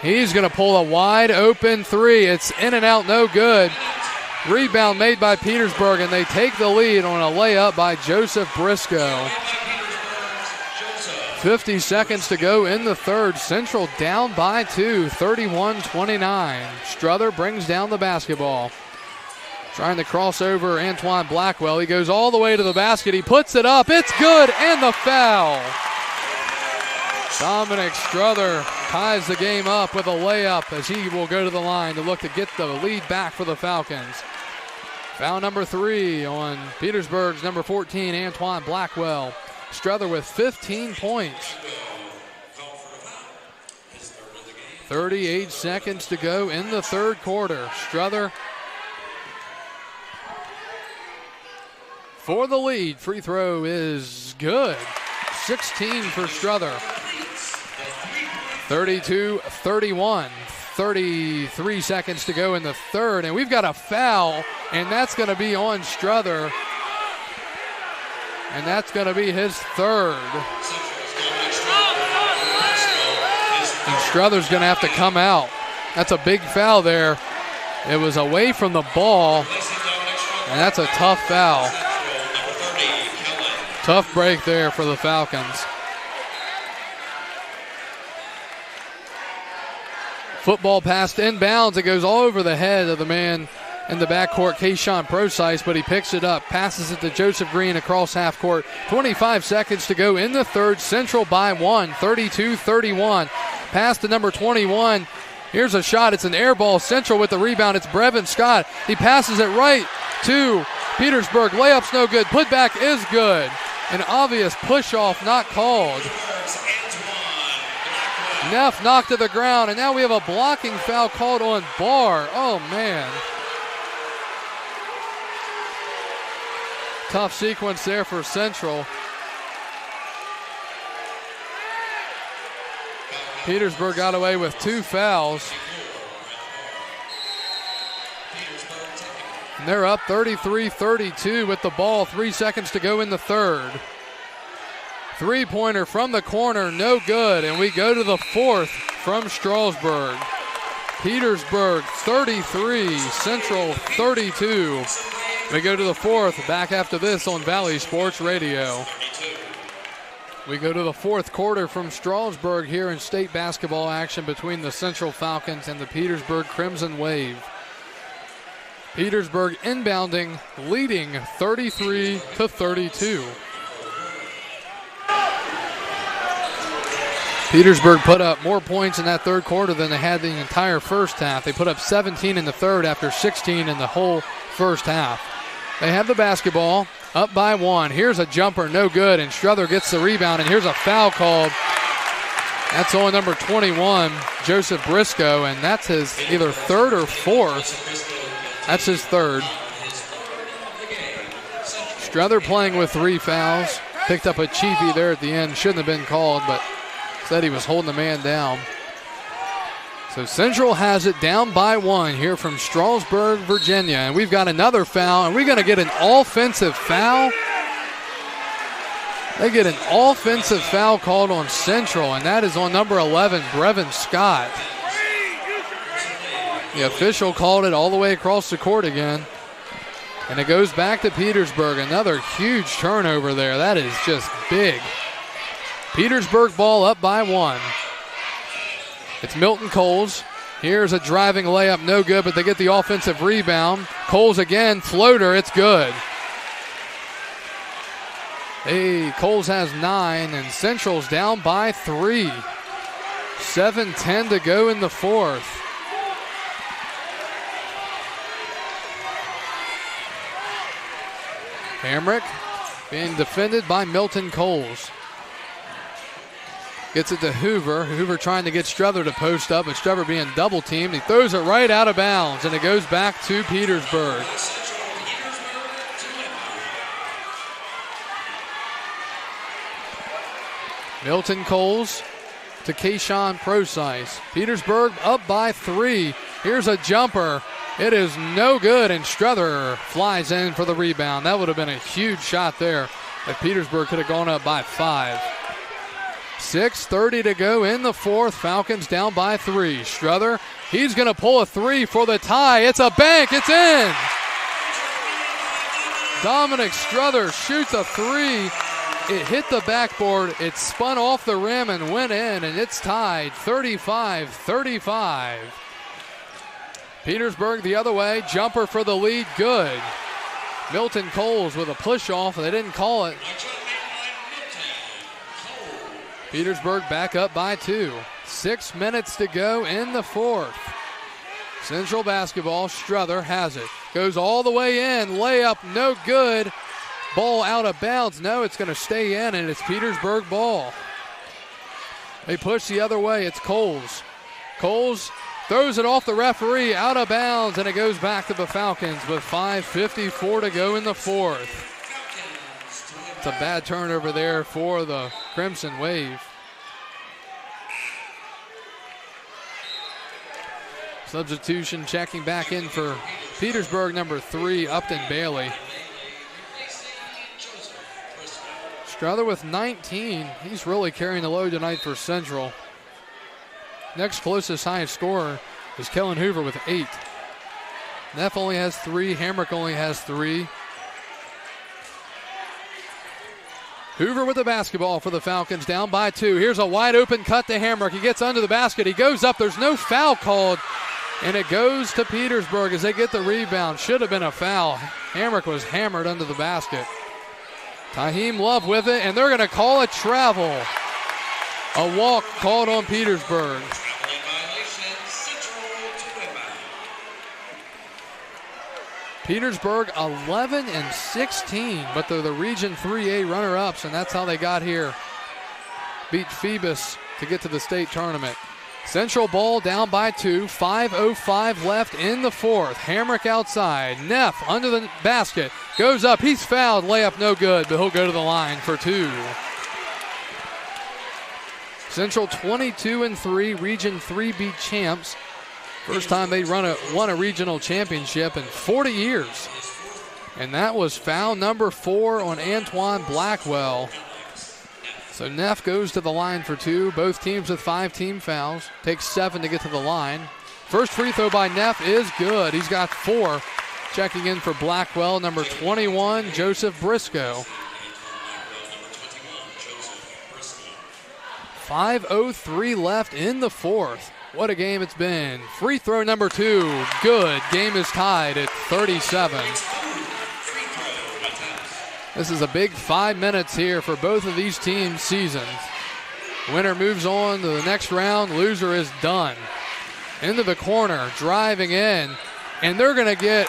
S1: He's going to pull a wide open 3. It's in and out, no good. Rebound made by Petersburg, and they take the lead on a layup by Joseph Briscoe. 50 seconds to go in the third. Central down by 2, 31-29. Struther brings down the basketball. Trying to cross over Antoine Blackwell. He goes all the way to the basket. He puts it up. It's good, and the foul. Dominic Struther ties the game up with a layup as he will go to the line to look to get the lead back for the Falcons. Foul number 3 on Petersburg's number 14, Antoine Blackwell. Struther with 15 points. 38 seconds to go in the third quarter. Struther for the lead. Free throw is good. 16 for Struther. 32-31. 33 seconds to go in the third, and we've got a foul, and that's going to be on Struther. And that's going to be his third. And Struther's going to have to come out. That's a big foul there. It was away from the ball, and that's a tough foul. Tough break there for the Falcons. Football passed inbounds. It goes all over the head of the man in the backcourt, Kayshawn Procyse, but he picks it up, passes it to Joseph Green across half court. 25 seconds to go in the third. Central by 1, 32-31. Pass to number 21. Here's a shot. It's an air ball. Central with the rebound. It's Brevin Scott. He passes it right to Petersburg. Layup's no good. Putback is good. An obvious push-off not called. Neff knocked to the ground, and now we have a blocking foul called on Barr. Oh, man. Tough sequence there for Central. Petersburg got away with 2 fouls. And they're up 33-32 with the ball. 3 seconds to go in the third. Three-pointer from the corner, no good. And we go to the fourth from Strasburg. Petersburg 33, Central 32. We go to the fourth, back after this on Valley Sports Radio. We go to the fourth quarter from Strasburg here in state basketball action between the Central Falcons and the Petersburg Crimson Wave. Petersburg inbounding, leading 33-32. Petersburg put up more points in that third quarter than they had the entire first half. They put up 17 in the third after 16 in the whole first half. They have the basketball, up by 1. Here's a jumper, no good, and Struther gets the rebound, and here's a foul called. That's on number 21, Joseph Briscoe, and that's his either third or fourth. That's his third. Struther playing with 3 fouls. Picked up a cheapie there at the end. Shouldn't have been called, but said he was holding the man down. So Central has it down by 1 here from Strasburg, Virginia. And we've got another foul, and we're going to get an offensive foul. They get an offensive foul called on Central, and that is on number 11, Brevin Scott. The official called it all the way across the court again. And it goes back to Petersburg. Another huge turnover there. That is just big. Petersburg ball up by 1. It's Milton Coles. Here's a driving layup, no good, but they get the offensive rebound. Coles again, floater, it's good. Hey, Coles has 9, and Central's down by 3. 7:10 to go in the fourth. Hamrick being defended by Milton Coles. Gets it to Hoover. Hoover trying to get Struther to post up, but Struther being double teamed. He throws it right out of bounds, and it goes back to Petersburg. Milton Coles to Kayshawn Procyse. Petersburg up by 3. Here's a jumper. It is no good, and Struther flies in for the rebound. That would have been a huge shot there if Petersburg could have gone up by 5. 6:30 to go in the fourth. Falcons down by 3. Struther, he's going to pull a 3 for the tie. It's a bank. It's in. Dominic Struther shoots a 3. It hit the backboard. It spun off the rim and went in, and it's tied 35-35. Petersburg the other way. Jumper for the lead. Good. Milton Coles with a push-off. They didn't call it. Petersburg back up by 2. 6 minutes to go in the fourth. Central basketball. Struther has it. Goes all the way in. Layup no good. Ball out of bounds. No, it's going to stay in, and it's Petersburg ball. They push the other way. It's Coles. Coles throws it off the referee, out of bounds, and it goes back to the Falcons with 5:54 to go in the fourth. It's a bad turnover there for the Crimson Wave. Substitution checking back in for Petersburg, number 3, Upton Bailey. Struther with 19. He's really carrying the load tonight for Central. Next closest highest scorer is Kellen Hoover with 8. Neff only has 3. Hamrick only has 3. Hoover with the basketball for the Falcons, down by 2. Here's a wide open cut to Hamrick. He gets under the basket. He goes up. There's no foul called, and it goes to Petersburg as they get the rebound. Should have been a foul. Hamrick was hammered under the basket. Taheem Love with it, and they're going to call a travel. A walk called on Petersburg. Petersburg 11-16, but they're the Region 3A runner-ups, and that's how they got here. Beat Phoebus to get to the state tournament. Central ball down by 2, 5:05 left in the fourth. Hamrick outside. Neff under the basket. Goes up. He's fouled. Layup no good, but he'll go to the line for 2. Central 22-3, Region 3B champs. First time they won a regional championship in 40 years. And that was foul number 4 on Antoine Blackwell. So Neff goes to the line for 2. Both teams with 5 team fouls. Takes 7 to get to the line. First free throw by Neff is good. He's got 4. Checking in for Blackwell, number 21, Joseph Briscoe. 5:03 left in the fourth. What a game it's been. Free throw number 2, good. Game is tied at 37. This is a big 5 minutes here for both of these teams' seasons. Winner moves on to the next round. Loser is done. Into the corner, driving in, and they're going to get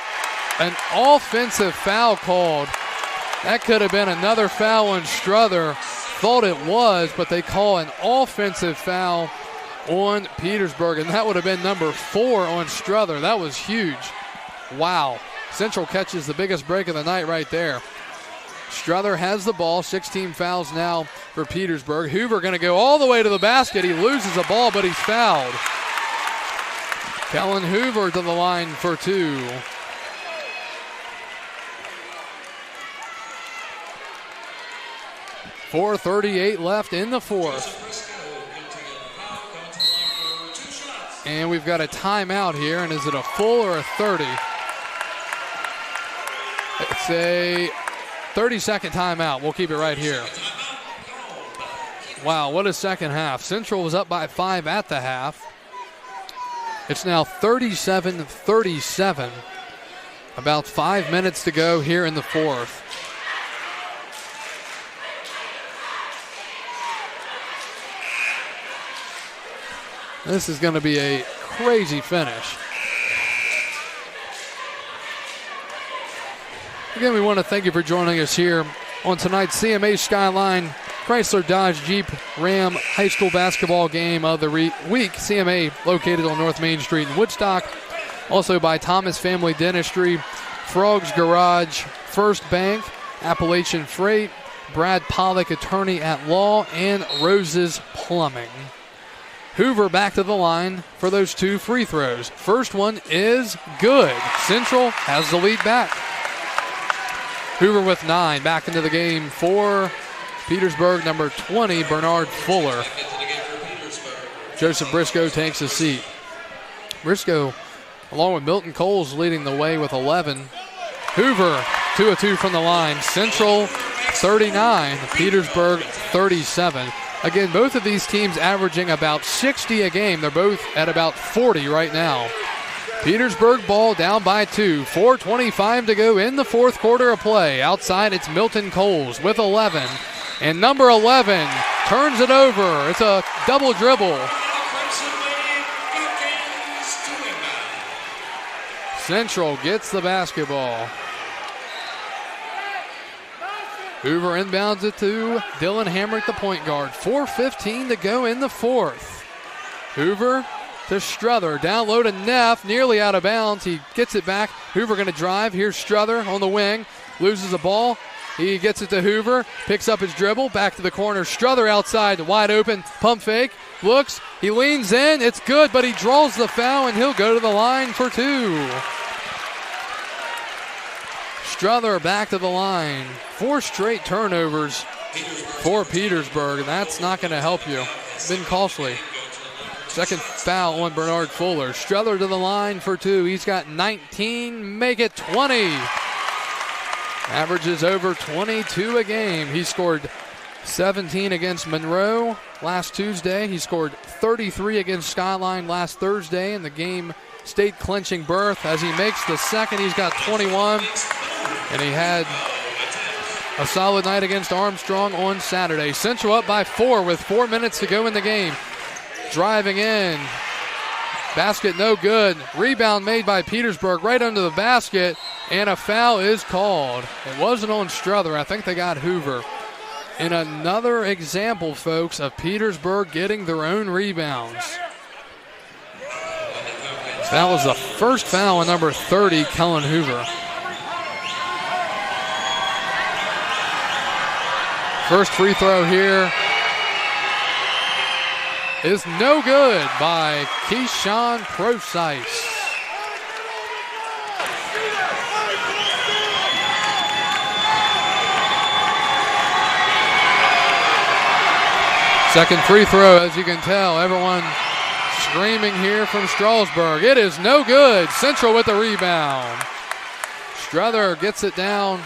S1: an offensive foul called. That could have been another foul on Struther. Thought it was, but they call an offensive foul on Petersburg, and that would have been number 4 on Struther. That was huge. Wow. Central catches the biggest break of the night right there. Struther has the ball. 16 fouls now for Petersburg. Hoover going to go all the way to the basket. He loses the ball, but he's fouled. Kellen Hoover to the line for 2. .438 left in the fourth. And we've got a timeout here, and is it a full or a 30? It's a 30-second timeout. We'll keep it right here. Wow, what a second half. Central was up by 5 at the half. It's now 37-37. About 5 minutes to go here in the fourth. This is going to be a crazy finish. Again, we want to thank you for joining us here on tonight's CMA Skyline Chrysler Dodge Jeep Ram High School basketball game of the week. CMA located on North Main Street in Woodstock. Also by Thomas Family Dentistry, Frogs Garage, First Bank, Appalachian Freight, Brad Pollock, attorney at law, and Rose's Plumbing. Hoover back to the line for those 2 free throws. First one is good. Central has the lead back. Hoover with 9 back into the game for Petersburg, number 20, Bernard Fuller. Joseph Briscoe takes a seat. Briscoe, along with Milton Coles, leading the way with 11. Hoover, 2 of 2 from the line. Central, 39. Petersburg, 37. Again, both of these teams averaging about 60 a game. They're both at about 40 right now. Petersburg ball down by 2. 4:25 to go in the fourth quarter of play. Outside, it's Milton Coles with 11. And number 11 turns it over. It's a double dribble. Central gets the basketball. Hoover inbounds it to Dylan Hamrick, the point guard. 4:15 to go in the fourth. Hoover to Struther. Down low to Neff, nearly out of bounds. He gets it back. Hoover going to drive. Here's Struther on the wing. Loses the ball. He gets it to Hoover. Picks up his dribble. Back to the corner. Struther outside. Wide open. Pump fake. Looks. He leans in. It's good, but he draws the foul, and he'll go to the line for 2. Struther back to the line. 4 straight turnovers for Petersburg, and that's not going to help you. It's been costly. Second foul on Bernard Fuller. Struther to the line for 2. He's got 19. Make it 20. Averages over 22 a game. He scored 17 against Monroe last Tuesday. He scored 33 against Skyline last Thursday in the game state clinching berth. As he makes the second, he's got 21. And he had a solid night against Armstrong on Saturday. Central up by 4 with 4 minutes to go in the game. Driving in. Basket no good. Rebound made by Petersburg right under the basket. And a foul is called. It wasn't on Struther. I think they got Hoover. And another example, folks, of Petersburg getting their own rebounds. That was the first foul on number 30, Kellen Hoover. First free throw here is no good by Keyshawn Procyse. Second free throw, as you can tell, everyone screaming here from Strasburg. It is no good. Central with the rebound. Struther gets it down.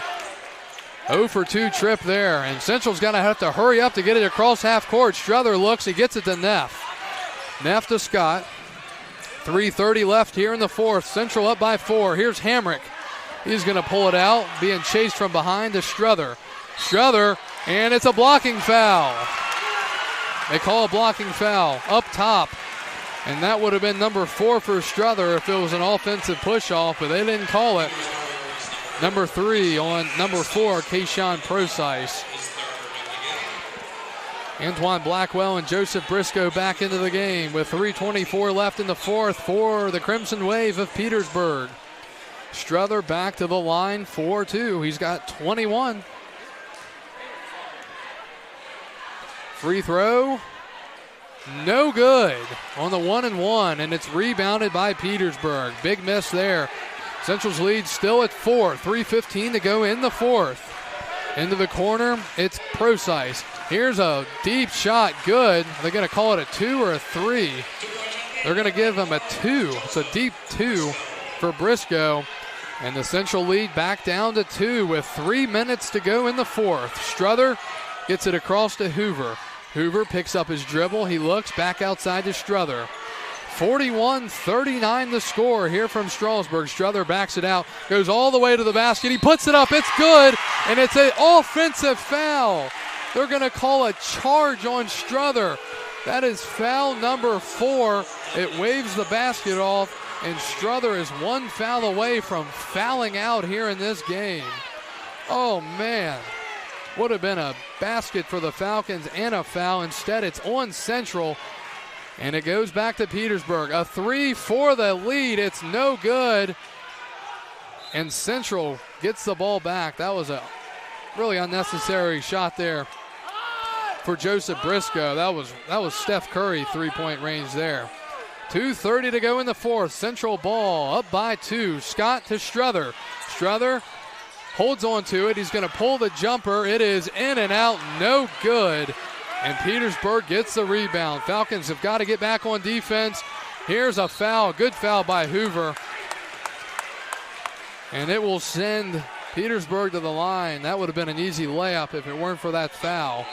S1: 0 for 2 trip there, and Central's going to have to hurry up to get it across half court. Struther looks, he gets it to Neff. Neff to Scott. 3:30 left here in the fourth. Central up by 4. Here's Hamrick. He's going to pull it out, being chased from behind to Struther. Struther, and it's a blocking foul. They call a blocking foul up top, and that would have been number 4 for Struther if it was an offensive push-off, but they didn't call it. Number 3 on number 4, Keyshawn Procyse. Antoine Blackwell and Joseph Briscoe back into the game with 3:24 left in the fourth for the Crimson Wave of Petersburg. Struther back to the line for 2. He's got 21. Free throw, no good on the 1-and-1, and it's rebounded by Petersburg. Big miss there. Central's lead still at 4. 3:15 to go in the fourth. Into the corner, it's Procyse. Here's a deep shot, good. They're going to call it a 2 or a 3. They're going to give him a 2. It's a deep 2 for Briscoe. And the Central lead back down to 2 with 3 minutes to go in the fourth. Struther gets it across to Hoover. Hoover picks up his dribble. He looks back outside to Struther. 41-39 the score here from Strasburg. Struther backs it out, goes all the way to the basket. He puts it up. It's good, and it's an offensive foul. They're going to call a charge on Struther. That is foul number 4. It waves the basket off, and Struther is 1 foul away from fouling out here in this game. Oh, man. Would have been a basket for the Falcons and a foul. Instead, it's on Central. And it goes back to Petersburg. A 3 for the lead. It's no good. And Central gets the ball back. That was a really unnecessary shot there for Joseph Briscoe. That was Steph Curry three-point range there. 2:30 to go in the fourth. Central ball up by 2. Scott to Struther. Struther holds on to it. He's going to pull the jumper. It is in and out, no good. And Petersburg gets the rebound. Falcons have got to get back on defense. Here's a foul, good foul by Hoover. And it will send Petersburg to the line. That would have been an easy layup if it weren't for that foul.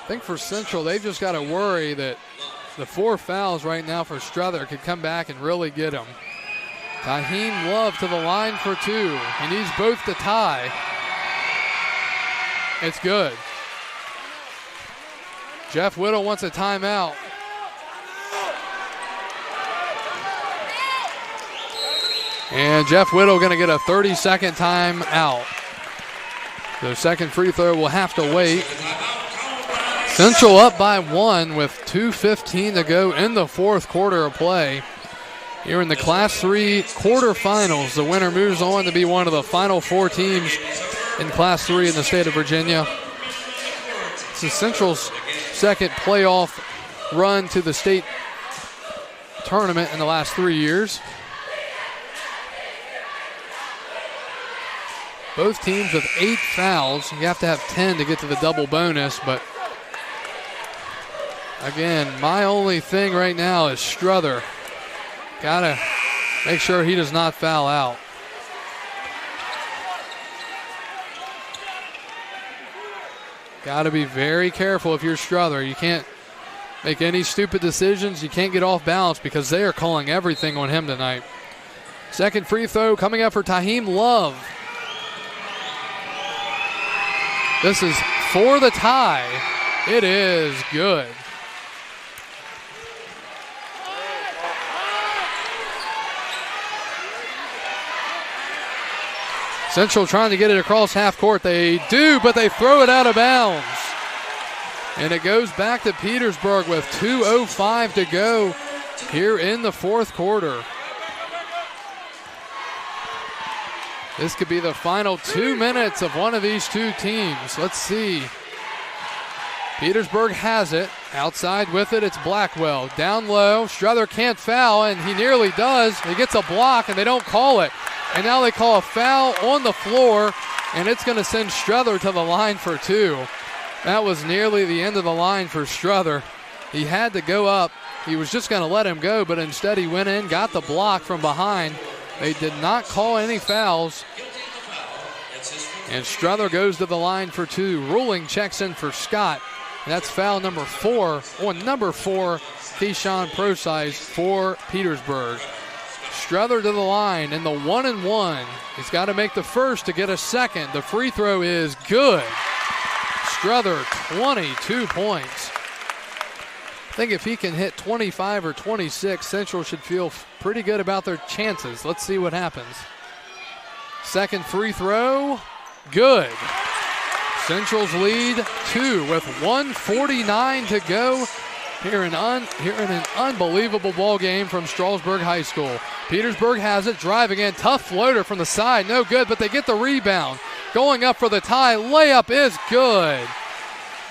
S1: I think for Central, they've just got to worry that the 4 fouls right now for Struther could come back and really get him. Taheem Love to the line for 2. He needs both to tie. It's good. Jeff Whittle wants a timeout. And Jeff Whittle going to get a 30-second timeout. The second free throw will have to wait. Central up by 1 with 2:15 to go in the fourth quarter of play. Here in the Class 3 quarterfinals, the winner moves on to be one of the final 4 teams in Class 3 in the state of Virginia. This is Central's second playoff run to the state tournament in the last 3 years. Both teams with 8 fouls. You have to have 10 to get to the double bonus, but again, my only thing right now is Struther. Gotta make sure he does not foul out. Gotta be very careful if you're Struther. You can't make any stupid decisions. You can't get off balance because they are calling everything on him tonight. Second free throw coming up for Taheem Love. This is for the tie. It is good. Central trying to get it across half court. They do, but they throw it out of bounds. And it goes back to Petersburg with 2:05 to go here in the fourth quarter. This could be the final 2 minutes of one of these two teams. Let's see. Petersburg has it. Outside with it, it's Blackwell. Down low, Struther can't foul, and he nearly does. He gets a block, and they don't call it. And now they call a foul on the floor, and it's going to send Struther to the line for 2. That was nearly the end of the line for Struther. He had to go up. He was just going to let him go, but instead he went in, got the block from behind. They did not call any fouls. And Struther goes to the line for 2. Ruling checks in for Scott. And that's foul number 4 on number 4, Keyshawn Procise for Petersburg. Struther to the line in the 1-and-1. He's got to make the first to get a second. The free throw is good. Struther, 22 points. I think if he can hit 25 or 26, Central should feel pretty good about their chances. Let's see what happens. Second free throw, good. Central's lead 2 with 1:49 to go here in an unbelievable ball game from Strasburg High School. Petersburg has it, driving in, tough floater from the side, no good, but they get the rebound. Going up for the tie, layup is good.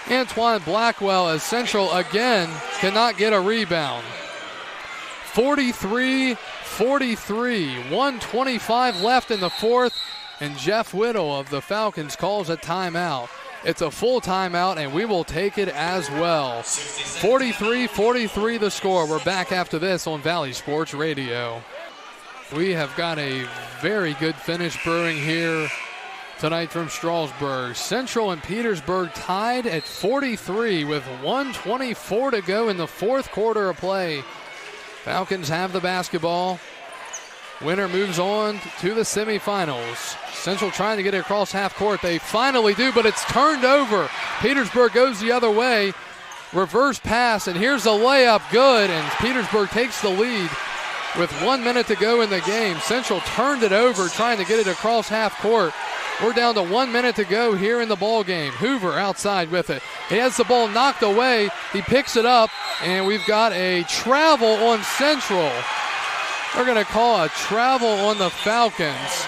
S1: Antoine Blackwell as Central again cannot get a rebound. 43-43, 1:25 left in the fourth, and Jeff Whittle of the Falcons calls a timeout. It's a full timeout, and we will take it as well. 43-43 the score. We're back after this on Valley Sports Radio. We have got a very good finish brewing here tonight from Strasburg. Central and Petersburg tied at 43 with 1:24 to go in the fourth quarter of play. Falcons have the basketball. Winner moves on to the semifinals. Central trying to get it across half court. They finally do, but it's turned over. Petersburg goes the other way. Reverse pass, and here's the layup, good, and Petersburg takes the lead with 1 minute to go in the game. Central turned it over, trying to get it across half court. We're down to 1 minute to go here in the ball game. Hoover outside with it. He has the ball knocked away. He picks it up, and we've got a travel on Central. They're going to call a travel on the Falcons.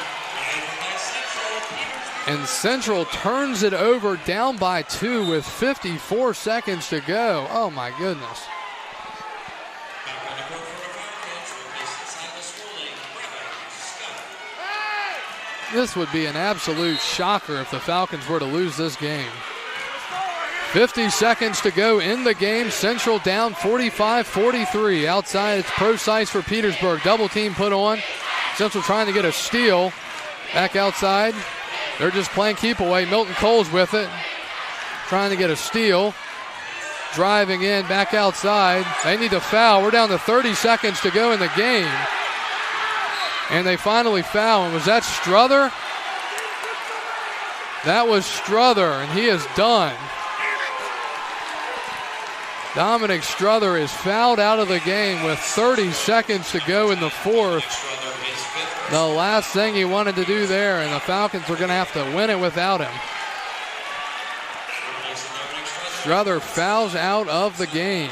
S1: And Central turns it over down by 2 with 54 seconds to go. Oh, my goodness. This would be an absolute shocker if the Falcons were to lose this game. 50 seconds to go in the game. Central down 45-43. Outside, it's Pro-Size for Petersburg. Double team put on. Central trying to get a steal. Back outside. They're just playing keep away. Milton Cole's with it. Trying to get a steal. Driving in, back outside. They need to foul. We're down to 30 seconds to go in the game. And they finally foul. And was that Struther? That was Struther, and he is done. Dominic Struther is fouled out of the game with 30 seconds to go in the fourth. The last thing he wanted to do there, and the Falcons are going to have to win it without him. Struther fouls out of the game.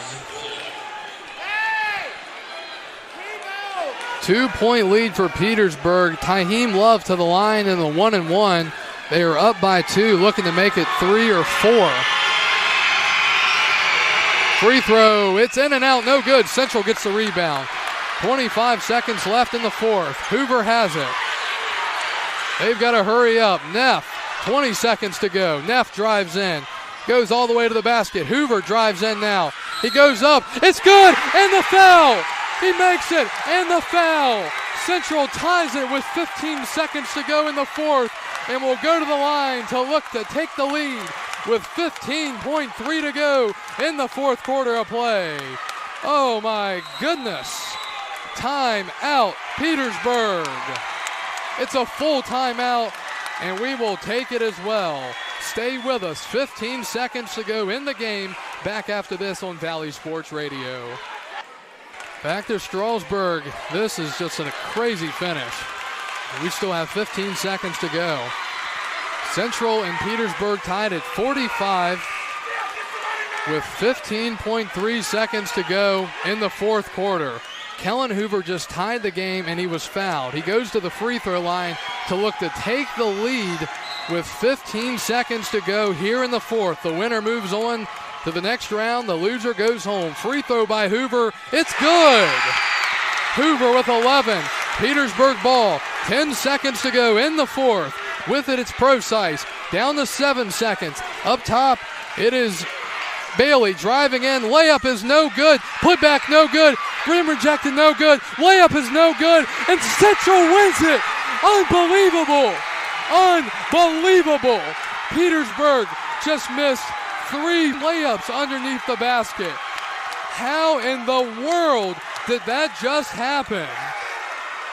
S1: 2-point lead for Petersburg. Taheem Love to the line in the 1-and-1. They are up by 2, looking to make it 3 or 4. Free throw, it's in and out, no good. Central gets the rebound. 25 seconds left in the fourth. Hoover has it. They've got to hurry up. Neff, 20 seconds to go. Neff drives in, goes all the way to the basket. Hoover drives in now. He goes up, it's good, and the foul. He makes it, and the foul. Central ties it with 15 seconds to go in the fourth, and will go to the line to look to take the lead with 15.3 to go in the fourth quarter of play. Oh my goodness. Time out, Petersburg. It's a full timeout, and we will take it as well. Stay with us. 15 seconds to go in the game. Back after this on Valley Sports Radio. Back to Strasburg. This is just a crazy finish. We still have 15 seconds to go. Central and Petersburg tied at 45 with 15.3 seconds to go in the fourth quarter. Kellen Hoover just tied the game, and he was fouled. He goes to the free throw line to look to take the lead with 15 seconds to go here in the fourth. The winner moves on to the next round. The loser goes home. Free throw by Hoover. It's good. Hoover with 11. Petersburg ball. 10 seconds to go in the fourth. With it, it's Pro-Size. Down to 7 seconds. Up top, it is Bailey driving in. Layup is no good. Put back no good. Rim rejected no good. Layup is no good. And Central wins it. Unbelievable. Unbelievable. Petersburg just missed 3 layups underneath the basket. How in the world did that just happen?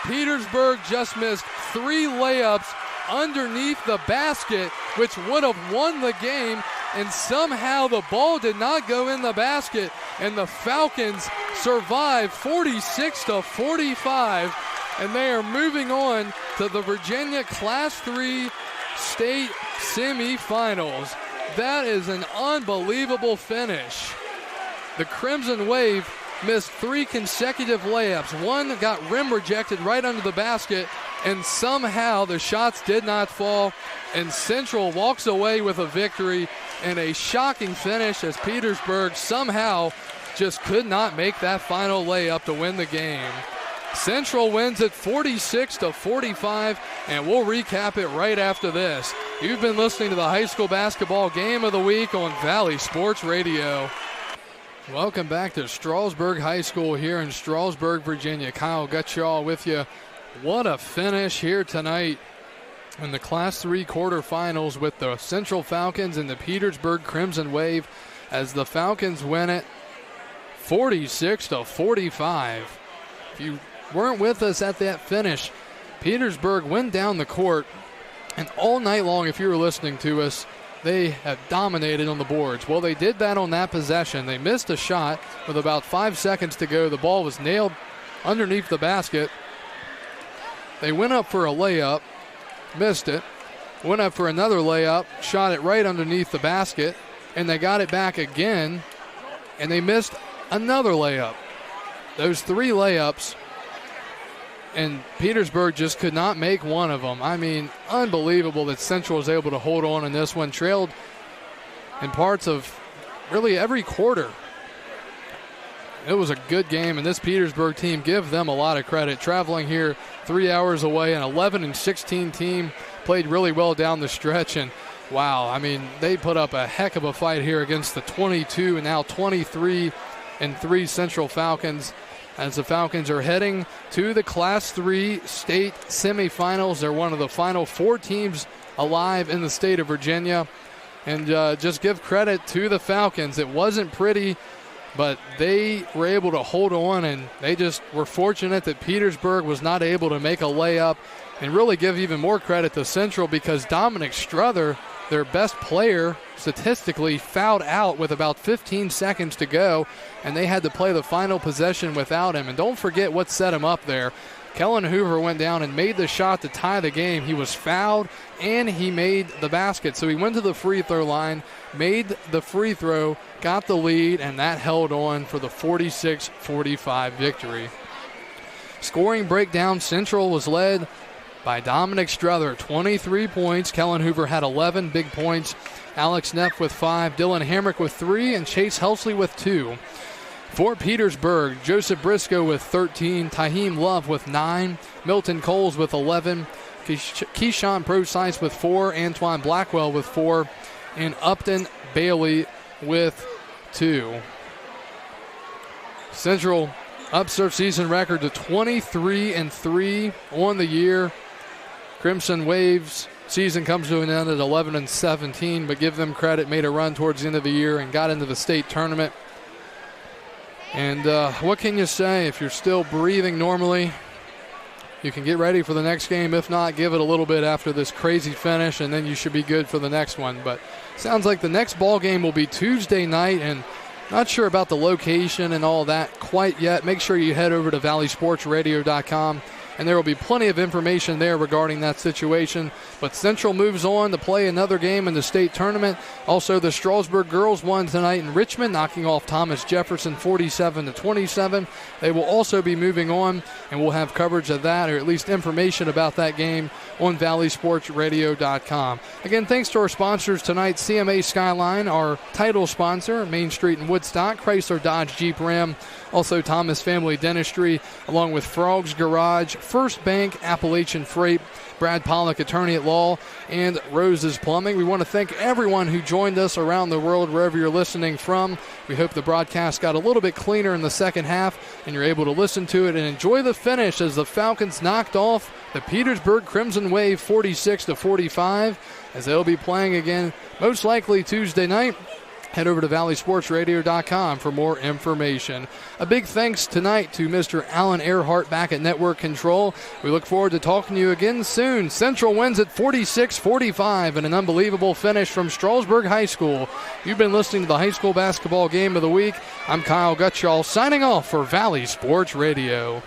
S1: Petersburg just missed 3 layups underneath the basket, which would have won the game, and somehow the ball did not go in the basket, and the Falcons survive 46-45, and they are moving on to the Virginia Class 3 state semifinals. That is an unbelievable finish. The Crimson Wave missed 3 consecutive layups. One got rim rejected right under the basket, and somehow the shots did not fall, and Central walks away with a victory and a shocking finish as Petersburg somehow just could not make that final layup to win the game. Central wins it 46-45, and we'll recap it right after this. You've been listening to the high school basketball game of the week on Valley Sports Radio. Welcome back to Strasburg High School here in Strasburg, Virginia. Kyle Gutschall with you. What a finish here tonight in the Class 3 quarterfinals with the Central Falcons and the Petersburg Crimson Wave as the Falcons win it 46-45. If you weren't with us at that finish, Petersburg went down the court, and all night long, if you were listening to us, they have dominated on the boards. Well, they did that on that possession. They missed a shot with about 5 seconds to go. The ball was nailed underneath the basket. They went up for a layup, missed it. Went up for another layup, shot it right underneath the basket, and they got it back again, and they missed another layup. Those 3 layups, and Petersburg just could not make one of them. I mean, unbelievable that Central was able to hold on in this one. Trailed in parts of really every quarter. It was a good game, and this Petersburg team, give them a lot of credit. Traveling here 3 hours away, an 11-16 team, played really well down the stretch, and wow, I mean, they put up a heck of a fight here against the 22 and now 23-3 Central Falcons, as the Falcons are heading to the Class 3 state semifinals. They're one of the final 4 teams alive in the state of Virginia. And just give credit to the Falcons. It wasn't pretty, but they were able to hold on, and they just were fortunate that Petersburg was not able to make a layup. And really give even more credit to Central, because Dominic Struther, their best player, statistically fouled out with about 15 seconds to go, and they had to play the final possession without him. And don't forget what set him up there. Kellen Hoover went down and made the shot to tie the game. He was fouled, and he made the basket. So he went to the free throw line, made the free throw, got the lead, and that held on for the 46-45 victory. Scoring breakdown, Central was led by Dominic Struther, 23 points. Kellen Hoover had 11 big points. Alex Neff with 5, Dylan Hamrick with 3, and Chase Helsley with 2. For Petersburg, Joseph Briscoe with 13, Taheem Love with 9, Milton Coles with 11, Keyshawn Procyse with 4, Antoine Blackwell with 4, and Upton Bailey with 2. Central ups their season record to 23-3 on the year. Crimson Waves season comes to an end at 11-17, but give them credit, made a run towards the end of the year and got into the state tournament. And what can you say? If you're still breathing normally, you can get ready for the next game. If not, give it a little bit after this crazy finish, and then you should be good for the next one. But sounds like the next ball game will be Tuesday night, and not sure about the location and all that quite yet. Make sure you head over to valleysportsradio.com, and there will be plenty of information there regarding that situation. But Central moves on to play another game in the state tournament. Also, the Strasburg girls won tonight in Richmond, knocking off Thomas Jefferson 47-27. They will also be moving on, and we'll have coverage of that, or at least information about that game, on valleysportsradio.com. Again, thanks to our sponsors tonight, CMA Skyline, our title sponsor, Main Street in Woodstock, Chrysler Dodge Jeep Ram, also Thomas Family Dentistry, along with Frogs Garage, First Bank, Appalachian Freight, Brad Pollock, attorney at law, and Rose's Plumbing. We want to thank everyone who joined us around the world, wherever you're listening from. We hope the broadcast got a little bit cleaner in the second half, and you're able to listen to it and enjoy the finish as the Falcons knocked off the Petersburg Crimson Wave 46-45, as they'll be playing again most likely Tuesday night. Head over to valleysportsradio.com for more information. A big thanks tonight to Mr. Alan Earhart back at Network Control. We look forward to talking to you again soon. Central wins at 46-45 in an unbelievable finish from Strasburg High School. You've been listening to the High School Basketball Game of the Week. I'm Kyle Gutschall signing off for Valley Sports Radio.